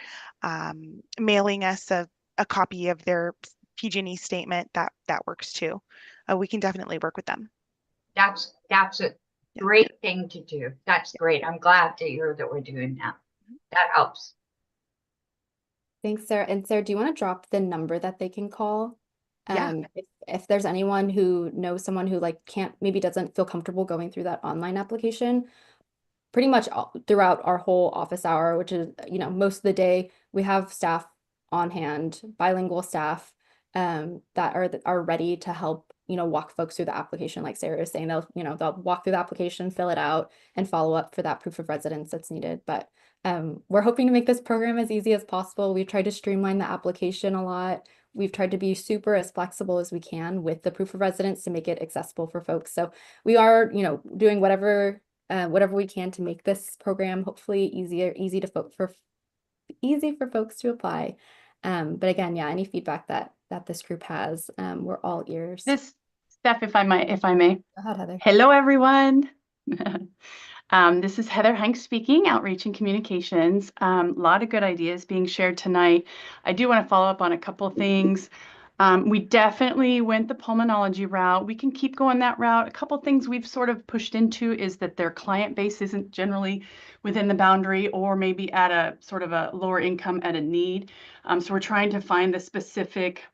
mailing us a copy of their PG&E statement. That works too. We can definitely work with them. That's a great thing to do. That's great. I'm glad to hear that we're doing that. That helps. Thanks, Sarah. And Sarah, do you want to drop the number that they can call? Yeah. If there's anyone who knows someone who like maybe doesn't feel comfortable going through that online application, pretty much throughout our whole office hour, which is, most of the day, we have staff on hand, bilingual staff, that are ready to help, walk folks through the application. Like Sarah is saying, they'll walk through the application, fill it out, and follow up for that proof of residence that's needed. But we're hoping to make this program as easy as possible. We've tried to streamline the application a lot. We've tried to be super as flexible as we can with the proof of residence to make it accessible for folks. So we are, doing whatever we can to make this program hopefully easy for folks to apply. But again, yeah, any feedback that this group has, we're all ears. Steph, if I may. Go ahead, Heather. Hello, everyone. This is Heather Hanks speaking, Outreach and Communications. A lot of good ideas being shared tonight. I do want to follow up on a couple of things. We definitely went the pulmonology route. We can keep going that route. A couple of things we've sort of pushed into is that their client base isn't generally within the boundary or maybe at a sort of a lower income at a need. So we're trying to find the specific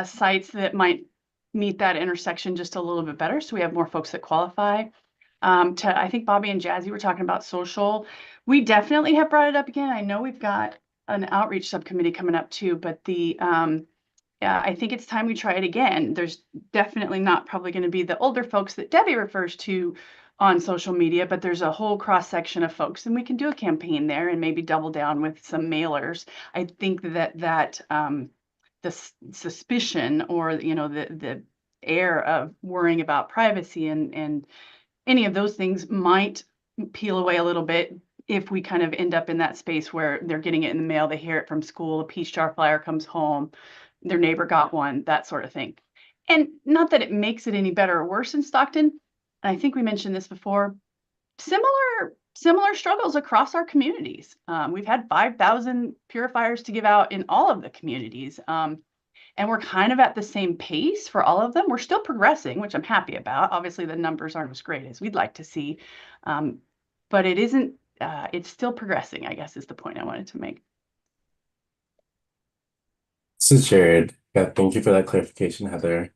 sites that might meet that intersection just a little bit better, so we have more folks that qualify. I think Bobby and Jazzy were talking about social. We definitely have brought it up again. I know we've got an outreach subcommittee coming up too, but yeah, I think it's time we try it again. There's definitely not probably going to be the older folks that Debbie refers to on social media, but there's a whole cross section of folks, and we can do a campaign there and maybe double down with some mailers. I think that the suspicion, or the air of worrying about privacy and any of those things might peel away a little bit if we kind of end up in that space where they're getting it in the mail, they hear it from school, a peach jar flyer comes home, their neighbor got one, that sort of thing. And not that it makes it any better or worse in Stockton. I think we mentioned this before. Similar struggles across our communities. We've had 5,000 purifiers to give out in all of the communities. And we're kind of at the same pace for all of them. We're still progressing, which I'm happy about. Obviously, the numbers aren't as great as we'd like to see, but it isn't. It's still progressing, I guess, is the point I wanted to make. This is Jared. Yeah, thank you for that clarification, Heather.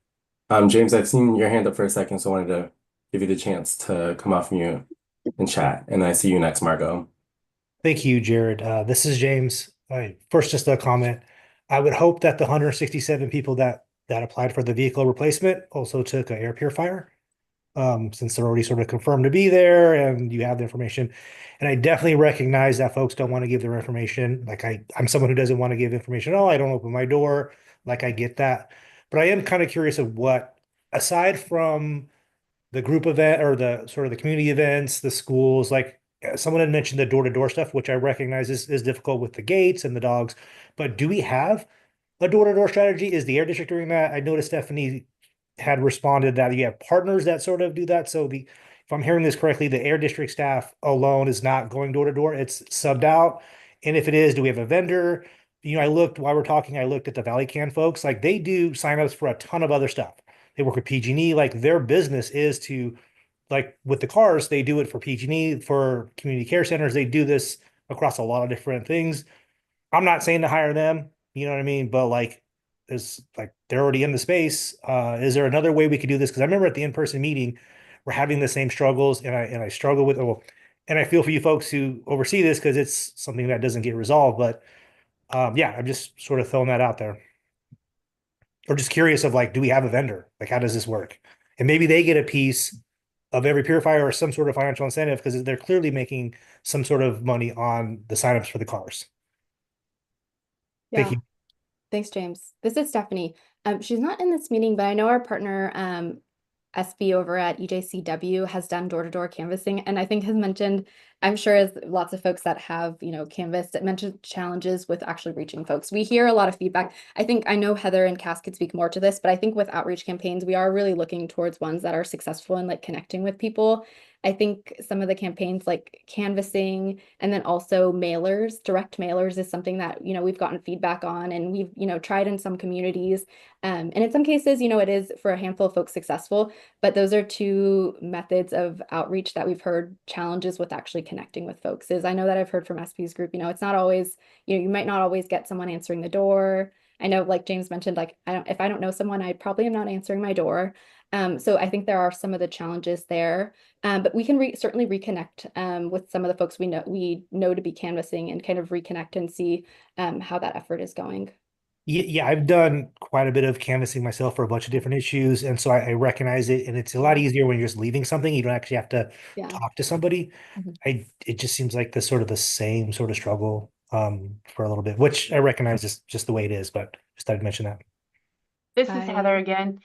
James, I've seen your hand up for a second, so I wanted to give you the chance to come off mute and chat. And I see you next, Margot. Thank you, Jared. This is James. First, just a comment. I would hope that the 167 people that applied for the vehicle replacement also took an air purifier, since they're already sort of confirmed to be there and you have the information. And I definitely recognize that folks don't want to give their information. Like I'm someone who doesn't want to give information. Oh, I don't open my door. Like I get that. But I am kind of curious of what, aside from the group event or the sort of the community events, the schools, like someone had mentioned the door-to-door stuff, which I recognize is difficult with the gates and the dogs. But do we have a door-to-door strategy? Is the Air District doing that? I noticed Stephanie had responded that you have partners that sort of do that. So if I'm hearing this correctly, the Air District staff alone is not going door to door. It's subbed out. And if it is, do we have a vendor? I looked while we're talking, I looked at the Valley Can folks, like they do signups for a ton of other stuff. They work with PG&E, like their business is to, like with the cars, they do it for PG&E, for community care centers. They do this across a lot of different things. I'm not saying to hire them, you know what I mean? But like, they're already in the space. Is there another way we could do this? Because I remember at the in-person meeting, we're having the same struggles, and I struggle with, and I feel for you folks who oversee this because it's something that doesn't get resolved. But yeah, I'm just sort of throwing that out there. Or just curious of like, do we have a vendor? Like, how does this work? And maybe they get a piece of every purifier or some sort of financial incentive because they're clearly making some sort of money on the signups for the cars. Thank you. Thanks, James. This is Stephanie. She's not in this meeting, but I know our partner, SB over at EJCW, has done door-to-door canvassing, and I think has mentioned, I'm sure as lots of folks that have, canvassed, it mentioned challenges with actually reaching folks. We hear a lot of feedback. I know Heather and Cass could speak more to this, but I think with outreach campaigns, we are really looking towards ones that are successful in like connecting with people. I think some of the campaigns like canvassing and then also mailers, direct mailers is something that, we've gotten feedback on, and we've, tried in some communities. And in some cases, it is for a handful of folks successful, but those are two methods of outreach that we've heard challenges with actually connecting with folks. I know that I've heard from SP's group, it's not always, you might not always get someone answering the door. I know, like James mentioned, like if I don't know someone, I probably am not answering my door. So I think there are some of the challenges there, but we can certainly reconnect with some of the folks we know to be canvassing and kind of reconnect and see how that effort is going. Yeah, I've done quite a bit of canvassing myself for a bunch of different issues, and so I recognize it, and it's a lot easier when you're just leaving something. You don't actually have to talk to somebody. It just seems like the same sort of struggle for a little bit, which I recognize is just the way it is, but just thought I'd mention that. This is Heather again.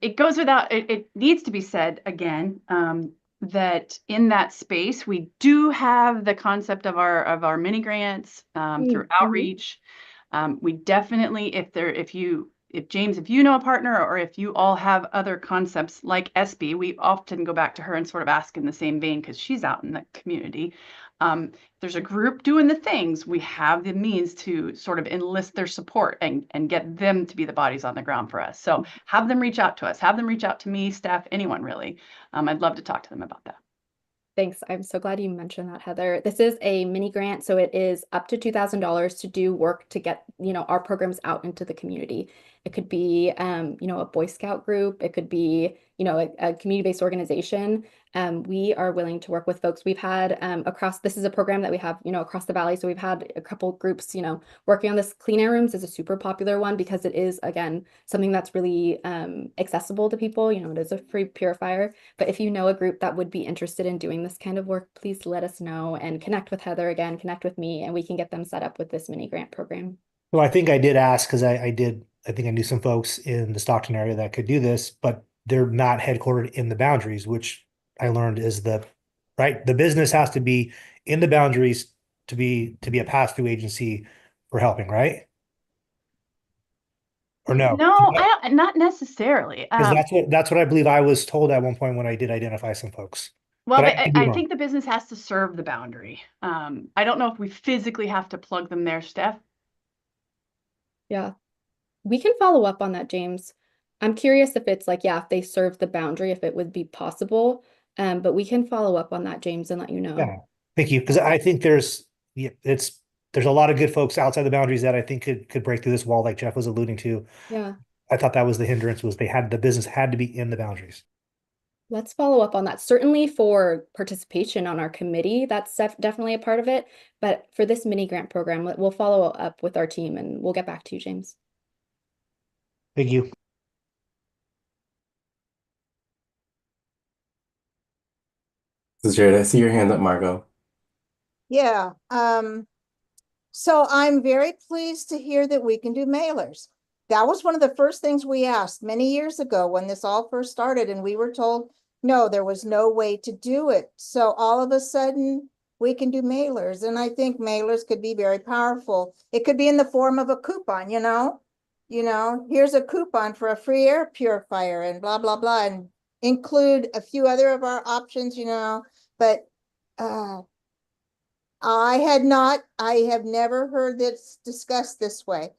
It goes without, it needs to be said again, that in that space, we do have the concept of our mini grants through outreach. We definitely, if James, if you know a partner, or if you all have other concepts like SB, we often go back to her and sort of ask in the same vein because she's out in the community. There's a group doing the things, we have the means to sort of enlist their support and get them to be the bodies on the ground for us. So have them reach out to us, have them reach out to me, staff, anyone really. I'd love to talk to them about that. Thanks. I'm so glad you mentioned that, Heather. This is a mini grant, so it is up to $2,000 to do work to get, our programs out into the community. It could be, a Boy Scout group. It could be, a community-based organization. We are willing to work with folks. We've had this is a program that we have, across the valley. So we've had a couple groups, working on this. Clean air rooms is a super popular one because it is, again, something that's really accessible to people. It is a free purifier. But if you know a group that would be interested in doing this kind of work, please let us know and connect with Heather again, connect with me, and we can get them set up with this mini grant program. Well, I think I did ask because I think I knew some folks in the Stockton area that could do this, but they're not headquartered in the Boundaries, which I learned is right. The business has to be in the Boundaries to be a pass-through agency for helping, right? Or no? No, not necessarily. Because that's what I believe I was told at one point when I did identify some folks. Well, But but I think the business has to serve the boundary. I don't know if we physically have to plug them there, Steph. Yeah, we can follow up on that, James. I'm curious if it's like, if they serve the boundary, if it would be possible. But we can follow up on that, James, and let you know. Yeah, thank you. Because I think there's a lot of good folks outside the Boundaries that I think could break through this wall, like Jeff was alluding to. Yeah. I thought that was the hindrance, was the business had to be in the Boundaries. Let's follow up on that. Certainly for participation on our committee, that's definitely a part of it. But for this mini grant program, we'll follow up with our team and we'll get back to you, James. Thank you. This is Jared. I see your hand up, Margot. Yeah. So I'm very pleased to hear that we can do mailers. That was one of the first things we asked many years ago when this all first started, and we were told, no, there was no way to do it. So all of a sudden, we can do mailers, and I think mailers could be very powerful. It could be in the form of a coupon, here's a coupon for a free air purifier and blah, blah, blah, and include a few other of our options, but I have never heard this discussed this way.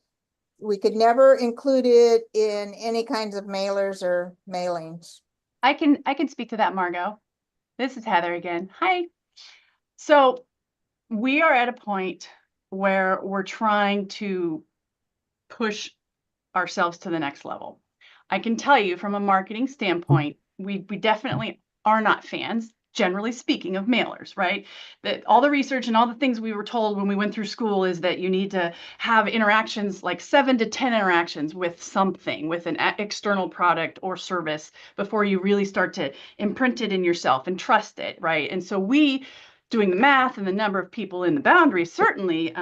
We could never include it in any kinds of mailers or mailings. I can speak to that, Margot. This is Heather again. Hi. So we are at a point where we're trying to push ourselves to the next level. I can tell you from a marketing standpoint, we definitely are not fans, generally speaking, of mailers, right? That all the research and all the things we were told when we went through school is that you need to have interactions, like 7 to 10 interactions with something, with an external product or service before you really start to imprint it in yourself and trust it, right? And so we, doing the math and the number of people in the boundary, certainly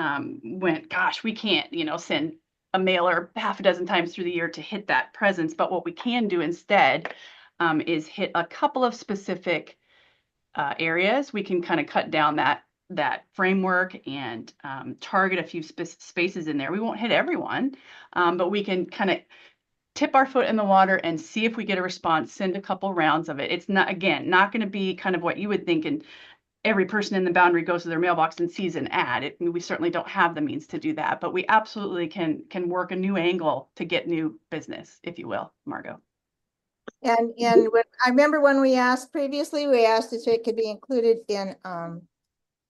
went, gosh, we can't, send a mailer half a dozen times through the year to hit that presence. But what we can do instead is hit a couple of specific areas. We can kind of cut down that framework and target a few spaces in there. We won't hit everyone, but we can kind of tip our foot in the water and see if we get a response, send a couple rounds of it. It's not going to be kind of what you would think, and every person in the boundary goes to their mailbox and sees an ad. We certainly don't have the means to do that, but we absolutely can work a new angle to get new business, if you will, Margot. And I remember when we asked previously, we asked if it could be included in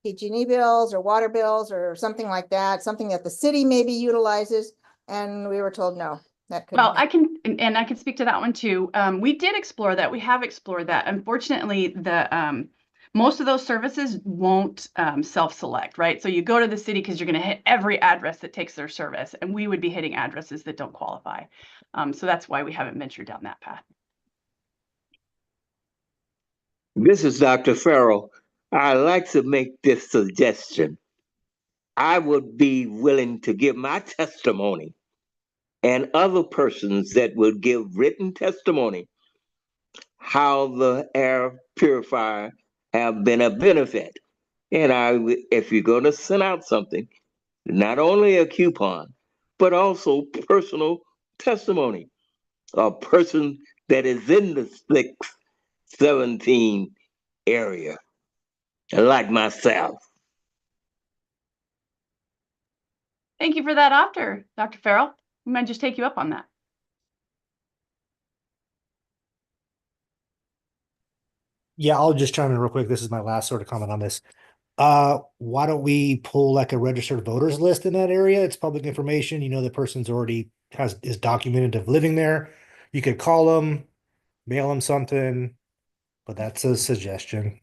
PG&E bills or water bills or something like that, something that the city maybe utilizes, and we were told no, that couldn't. Well, I can speak to that one too. We did explore that. We have explored that. Unfortunately, the most of those services won't self-select, right? So you go to the city because you're going to hit every address that takes their service, and we would be hitting addresses that don't qualify. So that's why we haven't ventured down that path. This is Dr. Farrell. I'd like to make this suggestion. I would be willing to give my testimony and other persons that would give written testimony how the air purifier have been a benefit. And if you're going to send out something, not only a coupon, but also personal testimony. A person that is in the 617 area, like myself. Thank you for that offer, Dr. Farrell. We might just take you up on that. Yeah, I'll just chime in real quick. This is my last sort of comment on this. Why don't we pull like a registered voters list in that area? It's public information. The person's already is documented of living there. You could call them, mail them something, but that's a suggestion.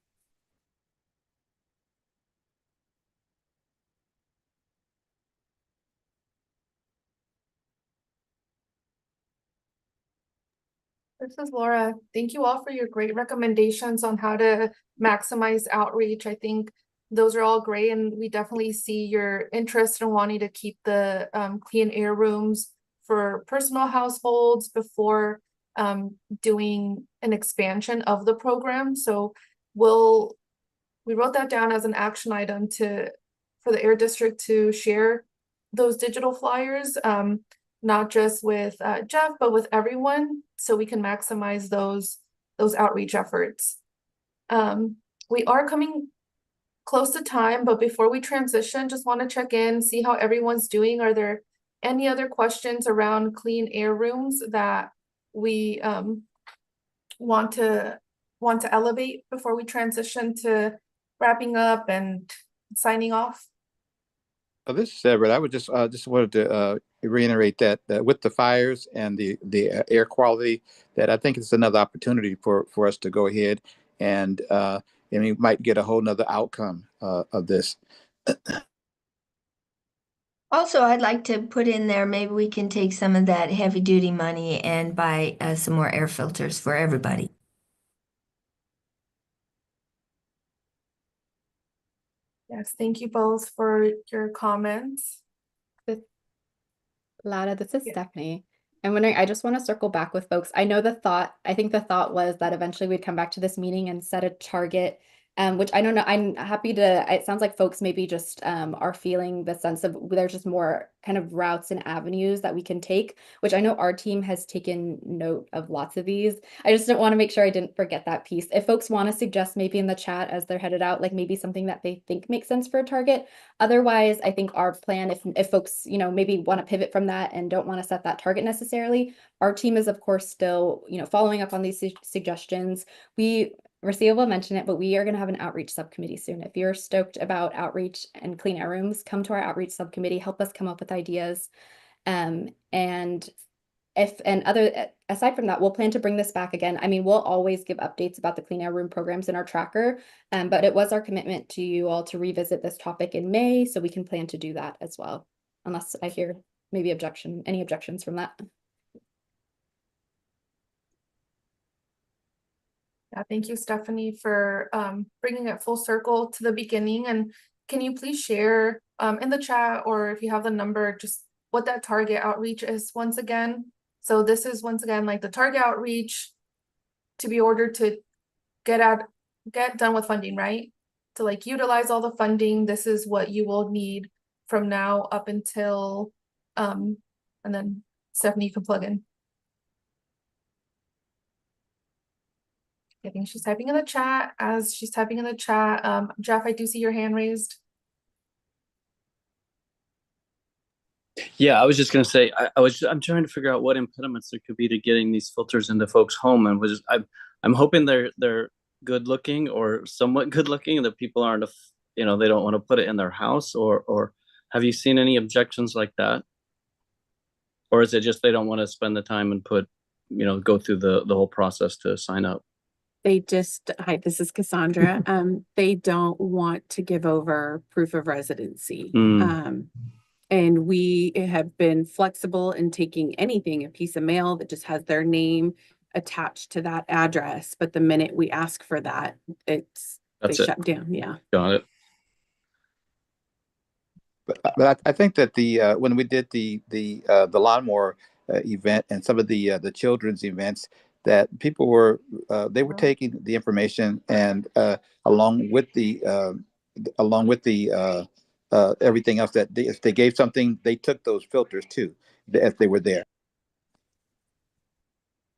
This is Laura. Thank you all for your great recommendations on how to maximize outreach. I think those are all great, and we definitely see your interest in wanting to keep the clean air rooms for personal households before doing an expansion of the program. So we wrote that down as an action item for the air district to share those digital flyers, not just with Jeff, but with everyone, so we can maximize those outreach efforts. We are coming close to time, but before we transition, just want to check in, see how everyone's doing. Are there any other questions around clean air rooms that we want to elevate before we transition to wrapping up and signing off? This is Everett. I would just wanted to reiterate that with the fires and the air quality, that I think it's another opportunity for us to go ahead and we might get a whole nother outcome of this. Also, I'd like to put in there, maybe we can take some of that heavy duty money and buy some more air filters for everybody. Yes, thank you both for your comments. Lada, this is Stephanie. I'm wondering, I just want to circle back with folks. I think the thought was that eventually we'd come back to this meeting and set a target, which I don't know. I'm happy to, it sounds like folks maybe just are feeling the sense of there's just more kind of routes and avenues that we can take, which I know our team has taken note of lots of these. I just don't want to make sure I didn't forget that piece. If folks want to suggest maybe in the chat as they're headed out, like maybe something that they think makes sense for a target. Otherwise, I think our plan, if folks, you know, maybe want to pivot from that and don't want to set that target necessarily, our team is of course still, you know, following up on these suggestions. Rocio will mention it, but we are going to have an outreach subcommittee soon. If you're stoked about outreach and clean air rooms, come to our outreach subcommittee, help us come up with ideas. And aside from that, we'll plan to bring this back again. I mean, we'll always give updates about the clean air room programs in our tracker, but it was our commitment to you all to revisit this topic in May, so we can plan to do that as well. Unless I hear maybe any objections from that. Yeah, thank you, Stephanie, for bringing it full circle to the beginning. And can you please share in the chat, or if you have the number, just what that target outreach is once again? So this is once again like the target outreach to be ordered to get done with funding, right? To like utilize all the funding. This is what you will need from now up until and then Stephanie, you can plug in. I think she's typing in the chat. As she's typing in the chat, Jeff, I do see your hand raised. Yeah, I was just gonna say, I'm trying to figure out what impediments there could be to getting these filters into folks' home, and I'm hoping they're good looking or somewhat good looking, and that people aren't, you know, they don't want to put it in their house, or have you seen any objections like that? Or is it just they don't want to spend the time and go through the whole process to sign up? Hi, this is Cassandra. They don't want to give over proof of residency. And we have been flexible in taking anything, a piece of mail that just has their name attached to that address. But the minute we ask for that, they shut down. Yeah. Got it. But I think that when we did the lawnmower event and some of the children's events, that people were taking the information and along with the everything else, that if they gave something, they took those filters too, if they were there.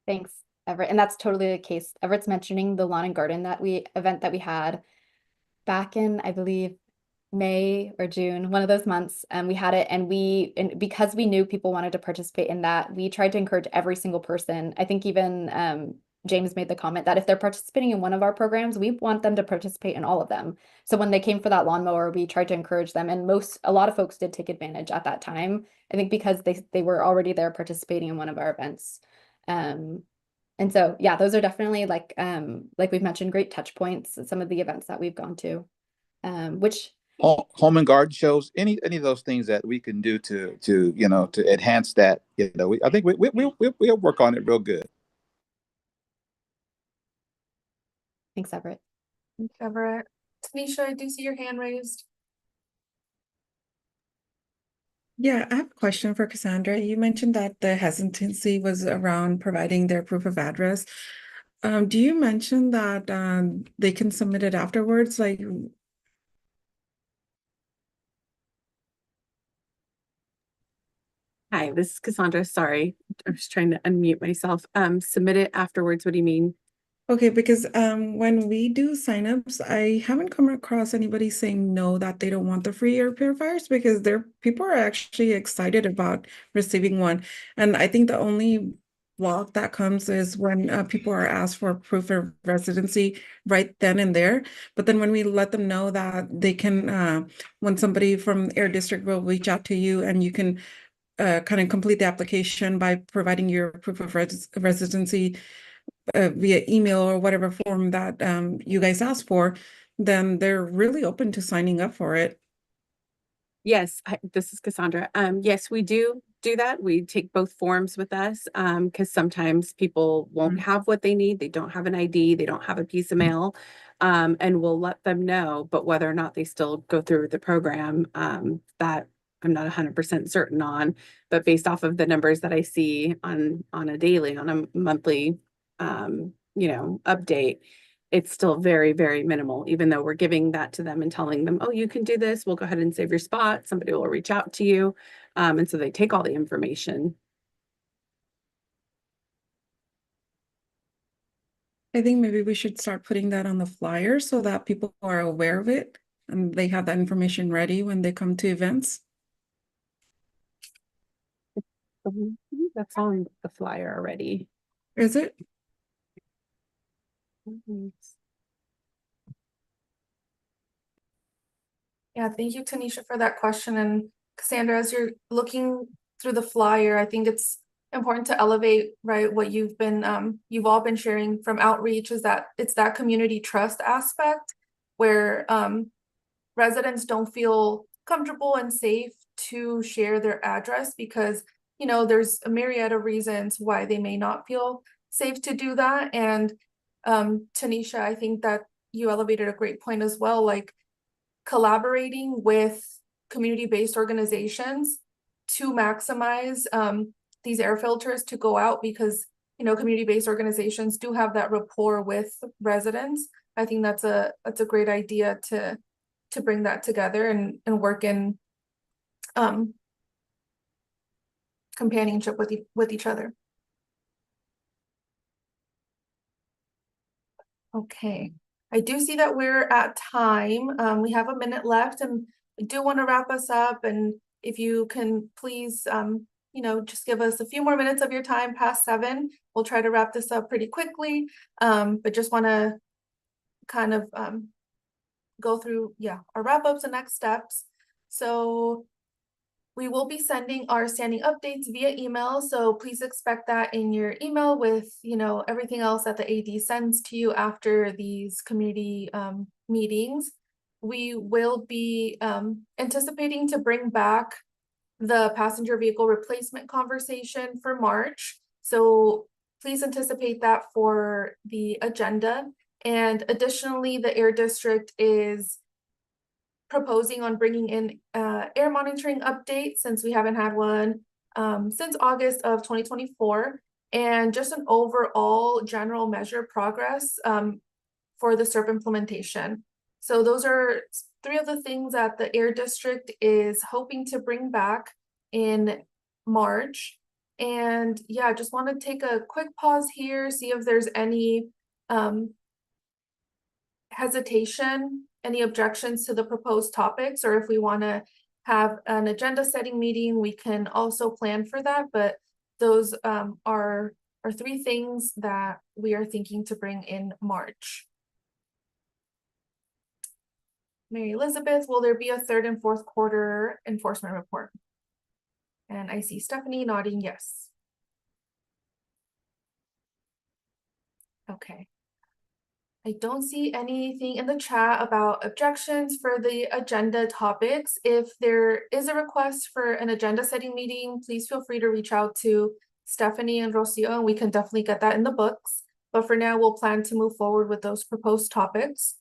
Thanks, Everett. And that's totally the case. Everett's mentioning the lawn and garden event that we had back in, I believe, May or June, one of those months. We had it, and because we knew people wanted to participate in that, we tried to encourage every single person. I think even James made the comment that if they're participating in one of our programs, we want them to participate in all of them. So when they came for that lawnmower, we tried to encourage them, and a lot of folks did take advantage at that time. I think because they were already there participating in one of our events. And so yeah, those are definitely like we've mentioned, great touch points at some of the events that we've gone to. Which home and garden shows, any of those things that we can do to to enhance that. I think we'll work on it real good. Thanks, Everett. Thanks, Everett. Tanisha, I do see your hand raised. Yeah, I have a question for Cassandra. You mentioned that the hesitancy was around providing their proof of address. Do you mention that they can submit it afterwards? Like, Hi, this is Cassandra. Sorry, I was trying to unmute myself. Submit it afterwards. What do you mean? okay, because when we do signups, I haven't come across anybody saying no, that they don't want the free air purifiers, because people are actually excited about receiving one. And I think the only block that comes is when people are asked for proof of residency right then and there. But then when we let them know that they can, when somebody from Air District will reach out to you, and you can kind of complete the application by providing your proof of residency via email or whatever form that you guys ask for, then they're really open to signing up for it. Yes, this is Cassandra. Yes, we do that. We take both forms with us because sometimes people won't have what they need. They don't have an ID, they don't have a piece of mail, and we'll let them know. But whether or not they still go through the program, that I'm not 100% certain on. But based off of the numbers that I see on a daily, on a monthly, update, it's still very, very minimal, even though we're giving that to them and telling them, oh, you can do this. We'll go ahead and save your spot. Somebody will reach out to you. And so they take all the information. I think maybe we should start putting that on the flyer so that people are aware of it and they have that information ready when they come to events. That's on the flyer already. Is it? Yeah, thank you, Tanisha, for that question. And Cassandra, as you're looking through the flyer, I think it's important to elevate, right, what you've all been sharing from outreach, is that it's that community trust aspect where residents don't feel comfortable and safe to share their address because, there's a myriad of reasons why they may not feel safe to do that. And Tanisha, I think that you elevated a great point as well, like collaborating with community-based organizations to maximize these air filters to go out, because community-based organizations do have that rapport with residents. I think that's a great idea to bring that together and work in companionship with each other. Okay, I do see that we're at time. We have a minute left, and I do want to wrap us up. And if you can please, just give us a few more minutes of your time past 7. We'll try to wrap this up pretty quickly. But just want to kind of go through, our wrap-ups and next steps. So we will be sending our standing updates via email, so please expect that in your email with, everything else that the AD sends to you after these community meetings. We will be anticipating to bring back the passenger vehicle replacement conversation for March. So please anticipate that for the agenda. And additionally, the Air District is proposing on bringing in air monitoring update, since we haven't had one since August of 2024, and just an overall general measure progress for the SERP implementation. So those are 3 of the things that the Air District is hoping to bring back in March. And yeah, just want to take a quick pause here, see if there's any hesitation, any objections to the proposed topics, or if we want to have an agenda setting meeting, we can also plan for that. But those are or 3 things that we are thinking to bring in March. Mary Elizabeth, will there be a 3rd and 4th quarter enforcement report? And I see Stephanie nodding yes. Okay. I don't see anything in the chat about objections for the agenda topics. If there is a request for an agenda setting meeting, please feel free to reach out to Stephanie and Rocio, and we can definitely get that in the books. But for now, we'll plan to move forward with those proposed topics.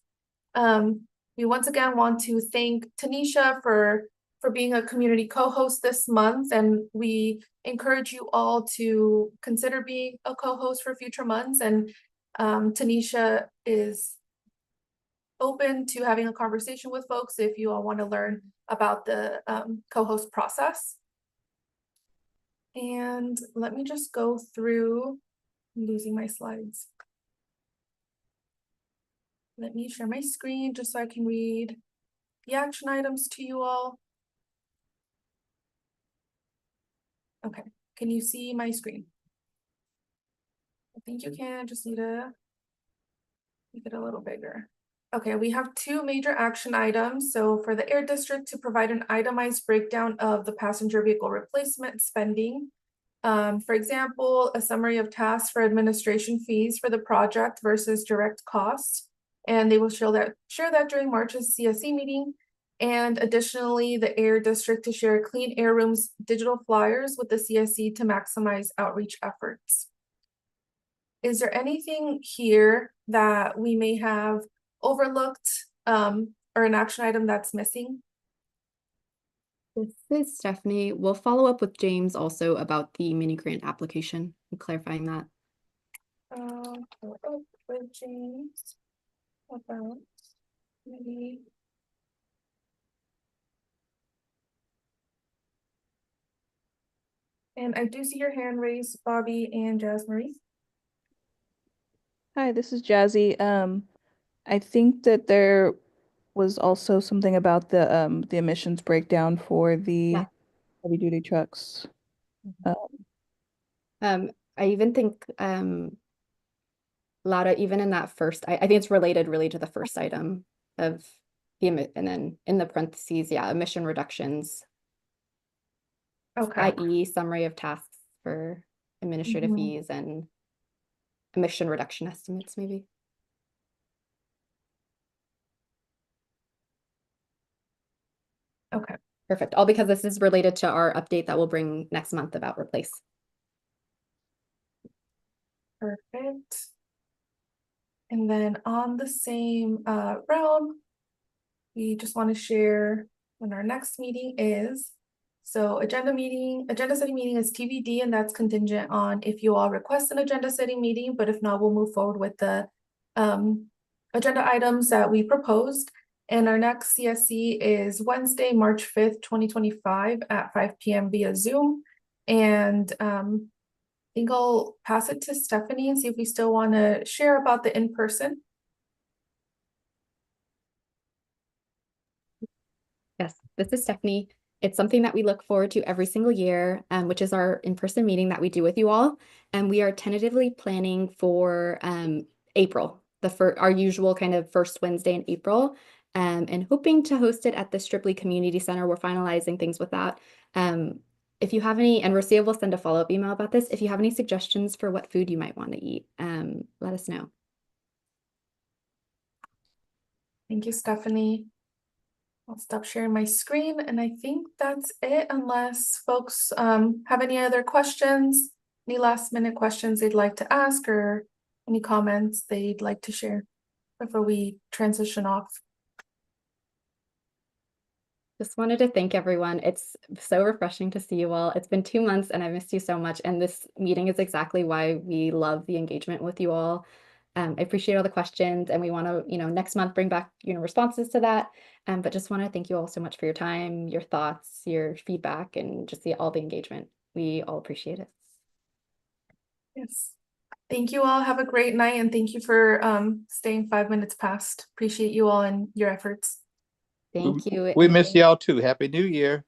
We once again want to thank Tanisha for being a community co-host this month, and we encourage you all to consider being a co-host for future months. And Tanisha is open to having a conversation with folks if you all want to learn about the co-host process. And let me just go through, I'm losing my slides. Let me share my screen just so I can read the action items to you all. Okay, can you see my screen? I think you can, just need to make it a little bigger. Okay, we have 2 major action items. So for the Air District to provide an itemized breakdown of the passenger vehicle replacement spending. For example, a summary of tasks for administration fees for the project versus direct costs. And they will share that during March's CSC meeting. And additionally, the Air District to share Clean Air Room's digital flyers with the CSC to maximize outreach efforts. Is there anything here that we may have overlooked or an action item that's missing? This is Stephanie. We'll follow up with James also about the mini grant application and clarifying that. Follow up with James about maybe. And I do see your hand raised, Bobby and Jasmarie. Hi, this is Jazzy. I think that there was also something about the emissions breakdown for the heavy duty trucks. I even think Laura, even in that first, I think it's related really to the first item of the and then in the parentheses, emission reductions. Okay. i.e. summary of tasks for administrative fees and emission reduction estimates, maybe. Okay. Perfect. All because this is related to our update that we'll bring next month about replace. Perfect. And then on the same realm, we just want to share when our next meeting is. So agenda setting meeting is TBD, and that's contingent on if you all request an agenda setting meeting, but if not, we'll move forward with the agenda items that we proposed. And our next CSC is Wednesday, March 5th, 2025 at 5 p.m. via Zoom. And I think I'll pass it to Stephanie and see if we still want to share about the in-person. Yes, this is Stephanie. It's something that we look forward to every single year, which is our in-person meeting that we do with you all. And we are tentatively planning for April, our usual kind of first Wednesday in April, and hoping to host it at the Stripley Community Center. We're finalizing things with that. If you have any, and Rocio will send a follow-up email about this, if you have any suggestions for what food you might want to eat, let us know. Thank you, Stephanie. I'll stop sharing my screen, and I think that's it, unless folks have any other questions, any last minute questions they'd like to ask, or any comments they'd like to share before we transition off. Just wanted to thank everyone. It's so refreshing to see you all. It's been 2 months and I missed you so much. And this meeting is exactly why we love the engagement with you all. I appreciate all the questions, and we want to, next month bring back, responses to that. But just want to thank you all so much for your time, your thoughts, your feedback, and just all the engagement. We all appreciate it. Yes. Thank you all. Have a great night, and thank you for staying 5 minutes past. Appreciate you all and your efforts. Thank you. We miss y'all too. Happy New Year.